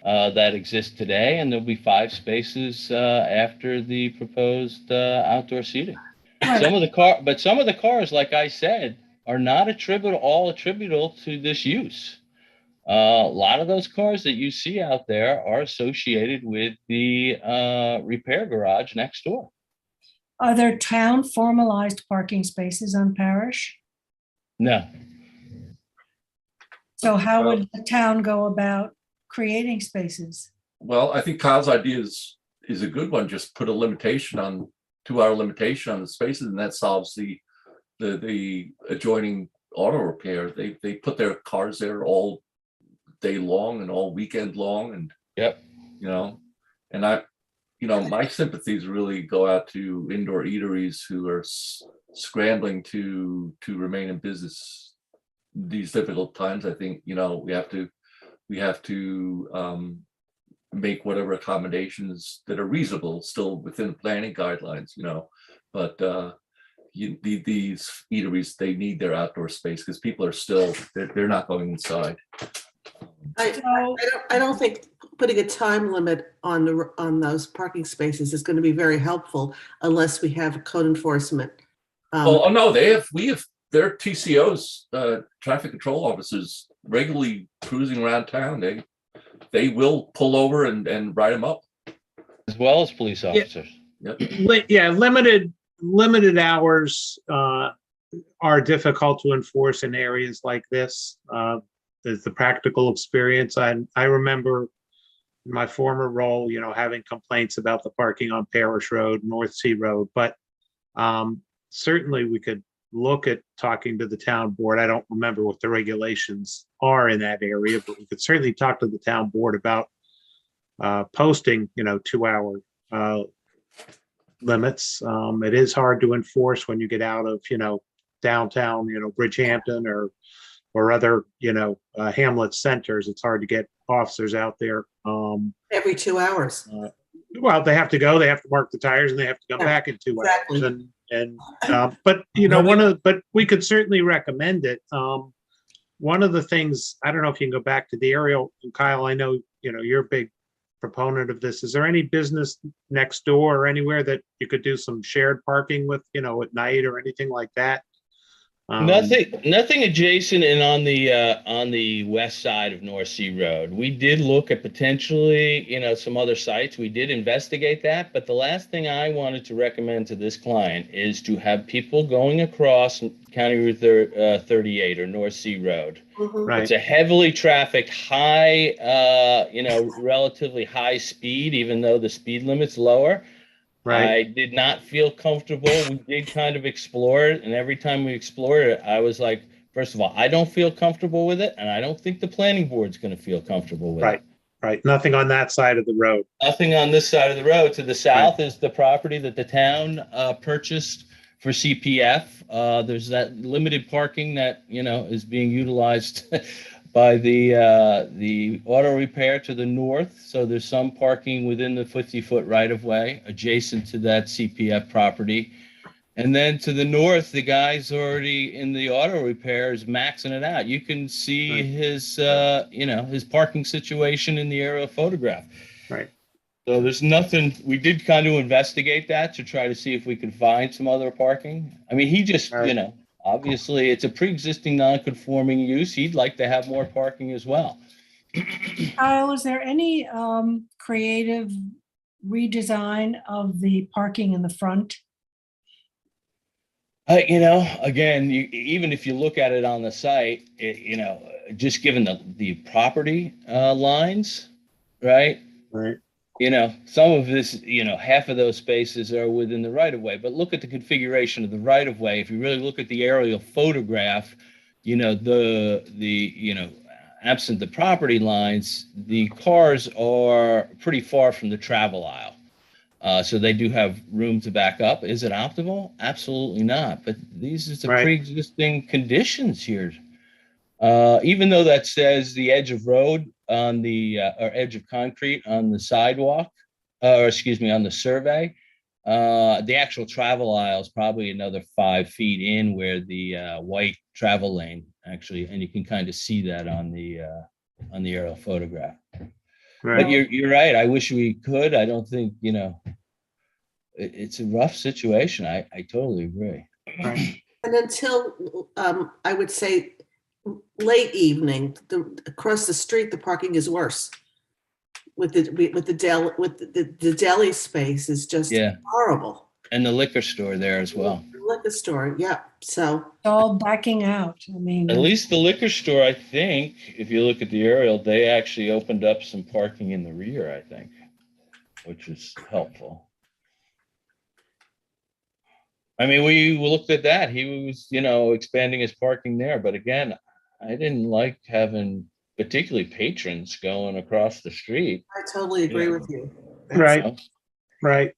that exist today, and there'll be 5 spaces after the proposed outdoor seating. Some of the cars, like I said, are not all attributable to this use. A lot of those cars that you see out there are associated with the repair garage next door. are there town formalized parking spaces on Parish? No. So how would the town go about creating spaces? Well, I think Kyle's idea is a good one. Just put a limitation on 2-hour limitation on the spaces, and that solves the adjoining auto repair. They put their cars there all day long and all weekend long, and and my sympathies really go out to indoor eateries who are scrambling to remain in business these difficult times. I think we have to make whatever accommodations that are reasonable, still within the planning guidelines, but these eateries, they need their outdoor space because people are still, they're not going inside. I don't think putting a time limit on those parking spaces is going to be very helpful unless we have code enforcement. No, we have their TCOs, traffic control officers, regularly cruising around town. They will pull over and write them up, as well as police officers. Yeah, limited hours are difficult to enforce in areas like this. There's the practical experience. I remember in my former role, having complaints about the parking on Parish Road, North Sea Road, but certainly we could look at talking to the town board. I don't remember what the regulations are in that area, but we could certainly talk to the town board about posting, 2-hour limits. It is hard to enforce when you get out of, downtown, Bridgehampton or other, hamlet centers. It's hard to get officers out there. Every 2 hours. Well, they have to go, they have to mark the tires, and they have to come back in 2 hours. But we could certainly recommend it. One of the things, I don't know if you can go back to the aerial, and Kyle, I know, you're a big proponent of this. Is there any business next door or anywhere that you could do some shared parking with, at night or anything like that? Nothing adjacent and on the west side of North Sea Road. We did look at potentially, some other sites. We did investigate that, but the last thing I wanted to recommend to this client is to have people going across County Route 38 or North Sea Road. Right. It's a heavily trafficked, high, relatively high speed, even though the speed limit's lower. Right. I did not feel comfortable. We did kind of explore it, and every time we explored it, I was like, first of all, I don't feel comfortable with it, and I don't think the planning board's going to feel comfortable with it. Right. Nothing on that side of the road. Nothing on this side of the road. To the south is the property that the town purchased for CPF. There's that limited parking that, is being utilized by the auto repair to the north. So there's some parking within the 50-foot right-of-way adjacent to that CPF property. And then to the north, the guy's already in the auto repair is maxing it out. You can see his parking situation in the aerial photograph. Right. So there's nothing, we did kind of investigate that to try to see if we could find some other parking. I mean, he just, obviously it's a pre-existing non-conforming use. He'd like to have more parking as well. Kyle, is there any creative redesign of the parking in the front? Again, even if you look at it on the site, just given the property lines, right? Right. Some of this, half of those spaces are within the right of way, but look at the configuration of the right of way. If you really look at the aerial photograph, absent the property lines, the cars are pretty far from the travel aisle. So they do have room to back up. Is it optimal? Absolutely not. But these are the pre-existing conditions here. Even though that says the edge of road on the or edge of concrete on the sidewalk, on the survey, the actual travel aisle is probably another 5 feet in where the white travel lane actually, and you can kind of see that on the aerial photograph. Right. But you're right. I wish we could. I don't think, it's a rough situation. I totally agree. Right. And until, I would say, late evening, across the street, the parking is worse. With the deli space is just horrible. And the liquor store there as well. The liquor store, yeah. So all backing out. I mean, at least the liquor store, I think, if you look at the aerial, they actually opened up some parking in the rear, I think, which is helpful. I mean, we looked at that. He was, expanding his parking there. But again, I didn't like having particularly patrons going across the street. I totally agree with you. Right. Right.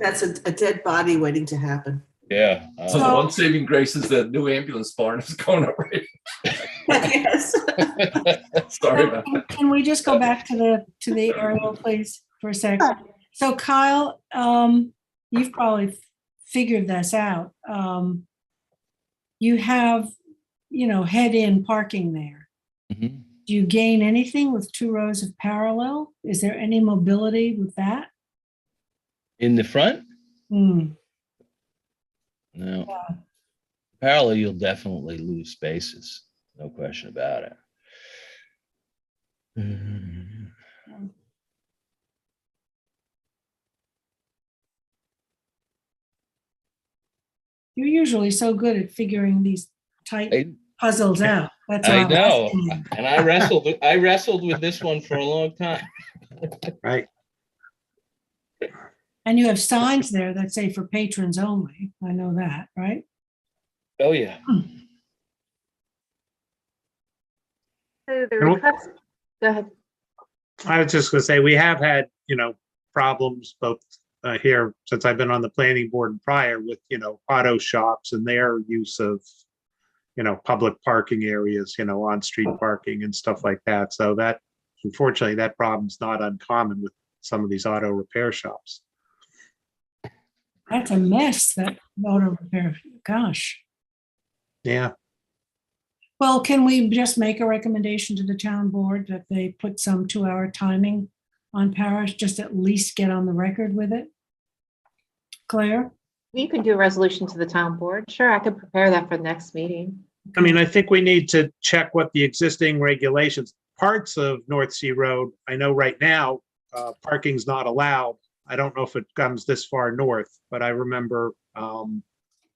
That's a dead body waiting to happen. Yeah. So the one saving grace is the new ambulance barn is going up right. Yes. Sorry about that. Can we just go back to the aerial, please, for a second? So Kyle, you've probably figured this out. You have, head-in parking there. Mm-hmm. Do you gain anything with 2 rows of parallel? Is there any mobility with that? In the front? Mm. No. Parallel, you'll definitely lose spaces. No question about it. You're usually so good at figuring these tight puzzles out. That's I all. know. And I wrestled with this one for a long time. Right. And you have signs there that say for patrons only. I know that, right? Oh, yeah. So the request, go ahead. I was just going to say, we have had, problems both here since I've been on the planning board and prior with, auto shops and their use of, public parking areas, on-street parking and stuff like that. So that, unfortunately, that problem's not uncommon with some of these auto repair shops. That's a mess, that auto repair. Gosh. Yeah. Well, can we just make a recommendation to the town board that they put some 2-hour timing on Parish, just at least get on the record with it? Claire? You can do a resolution to the town board. Sure, I could prepare that for the next meeting. I mean, I think we need to check what the existing regulations, parts of North Sea Road. I know right now, parking's not allowed. I don't know if it comes this far north, but I remember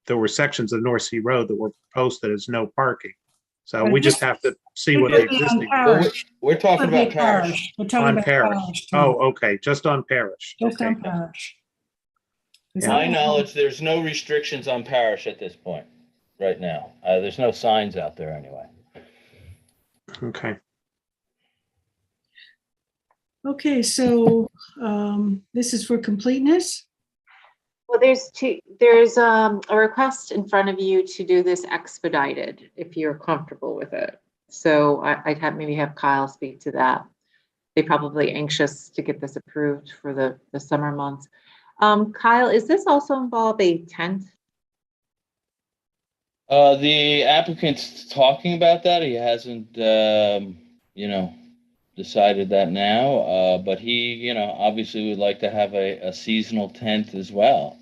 there were sections of North Sea Road that were posted as no parking. So we just have to see what the existing. We're talking about Parish. We're talking On about Parish. Parish. Tom. Oh, okay, just on Parish. Just Okay. on Parish. To my knowledge, there's no restrictions on Parish at this point, right now. There's no signs out there anyway. Okay. Okay, so this is for completeness. Well, there's a request in front of you to do this expedited, if you're comfortable with it. So I'd maybe have Kyle speak to that. They're probably anxious to get this approved for the summer months. Kyle, is this also involve a tent? The applicant's talking about that. He hasn't, decided that now, but he, obviously would like to have a seasonal tent as well.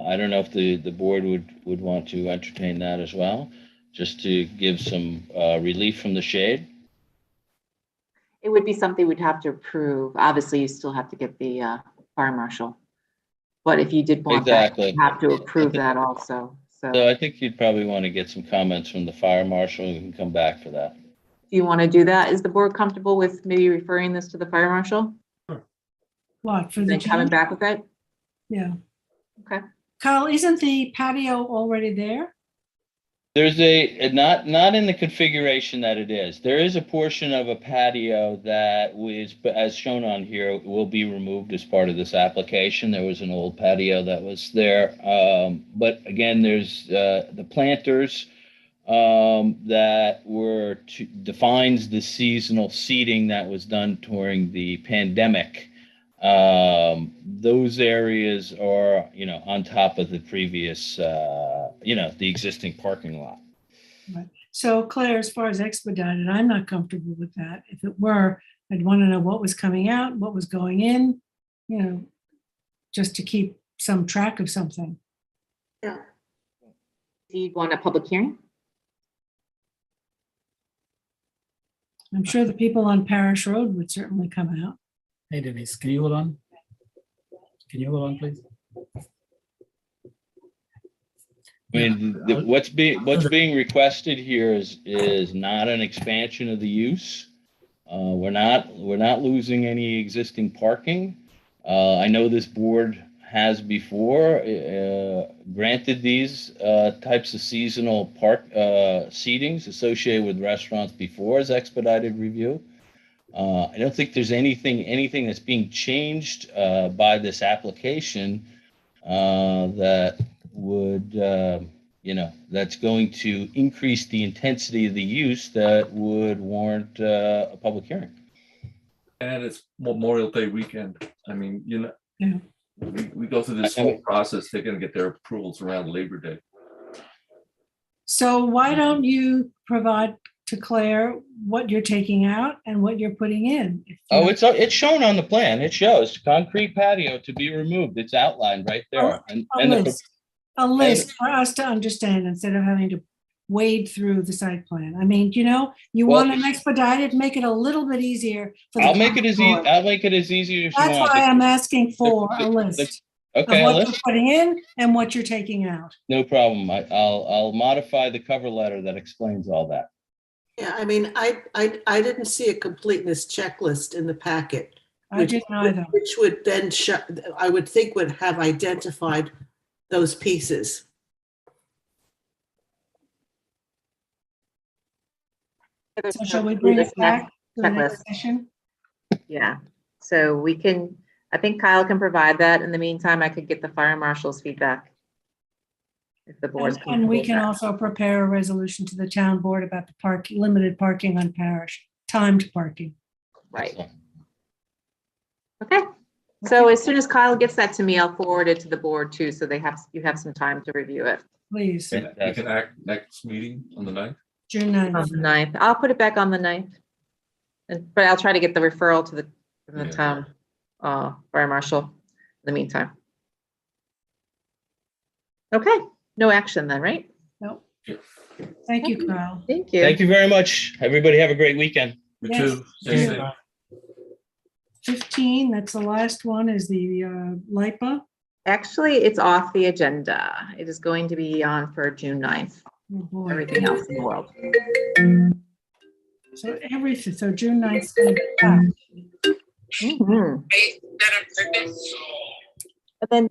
I don't know if the board would want to entertain that as well, just to give some relief from the shade. It would be something we'd have to approve. Obviously, you still have to get the fire marshal. But if you did want Exactly. that, you have to approve that also. So I think you'd probably want to get some comments from the fire marshal, and we can come back for that. Do you want to do that? Is the board comfortable with maybe referring this to the fire marshal? What, for And the then coming tent? back with it? Yeah. Okay. Kyle, isn't the patio already there? There's not in the configuration that it is. There is a portion of a patio that was, as shown on here, will be removed as part of this application. There was an old patio that was there. But again, there's the planters that were defines the seasonal seating that was done during the pandemic. Those areas are, on top of the previous, the existing parking lot. Right. So Claire, as far as expedited, I'm not comfortable with that. If it were, I'd want to know what was coming out, what was going in, just to keep some track of something. Yeah. Do you want a public hearing? I'm sure the people on Parish Road would certainly come out. Hey Denise, can you hold on? Can you hold on, please? I mean, what's being requested here is not an expansion of the use. We're not losing any existing parking. I know this board has before granted these types of seasonal park seatings associated with restaurants before as expedited review. I don't think there's anything that's being changed by this application that would, that's going to increase the intensity of the use that would warrant a public hearing. And it's Memorial Day weekend. I mean, Yeah. we go through this whole process. They're going to get their approvals around Labor Day. So why don't you provide to Claire what you're taking out and what you're putting in? Oh, it's shown on the plan. It shows concrete patio to be removed. It's outlined right there. A list for us to understand instead of having to wade through the site plan. I mean, you want an expedited, make it a little bit easier. I'll make it as easy as you That's want. why I'm asking for a list of Okay, what you're putting in and what you're taking out. No problem. I'll modify the cover letter that explains all that. Yeah, I mean, I didn't see a completeness checklist in the packet. I didn't either. Which would then I would think would have identified those pieces. So shall we bring it back to the next checklist? session? Yeah, so I think Kyle can provide that. In the meantime, I could get the fire marshal's feedback. If the board's And we comfortable can with that. also prepare a resolution to the town board about the limited parking on Parish, timed parking. Right. Okay, so as soon as Kyle gets that to me, I'll forward it to the board too, so you have some time to review it. Please. We can act next meeting on the 9th. June 9th. On the 9th. I'll put it back on the 9th. But I'll try to get the referral from the town fire marshal in the meantime. Okay, no action then, right? Nope. Thank you, Kyle. Thank you. Thank you very much. Everybody have a great weekend. You Yes. too. Stay safe. 15, that's the last one, is the LIPA. Actually, it's off the agenda. It is going to be on for June 9th. Oh, boy. Everything else in the world. So everything, so June 9th. 's gonna be back. Mhm. And then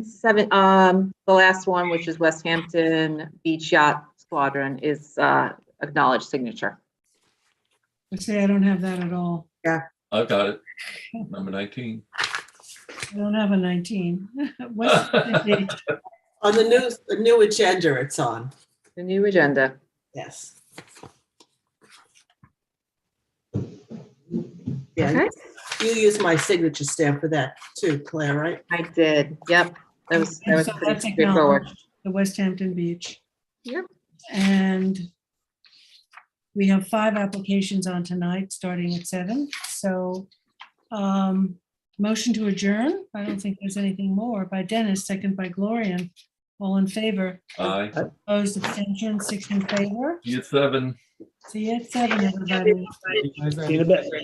the last one, which is West Hampton Beach Yacht Squadron, is acknowledged signature. Let's say I don't have that at all. Yeah. I've got it. Number 19. I don't have a 19. What's the date? On the new agenda it's on. The new agenda. Yes. Yeah, Okay. you use my signature stamp for that too, Claire, right? I did. Yep. That was So pretty that's straightforward. acknowledged, the West Hampton Beach. Yep. And we have 5 applications on tonight, starting at 7. So motion to adjourn. I don't think there's anything more. By Dennis, second by Gloria. All in favor? Aye. Opposed, abstention, 6 in favor. You 7. See you at 7, everybody. See you in a bit.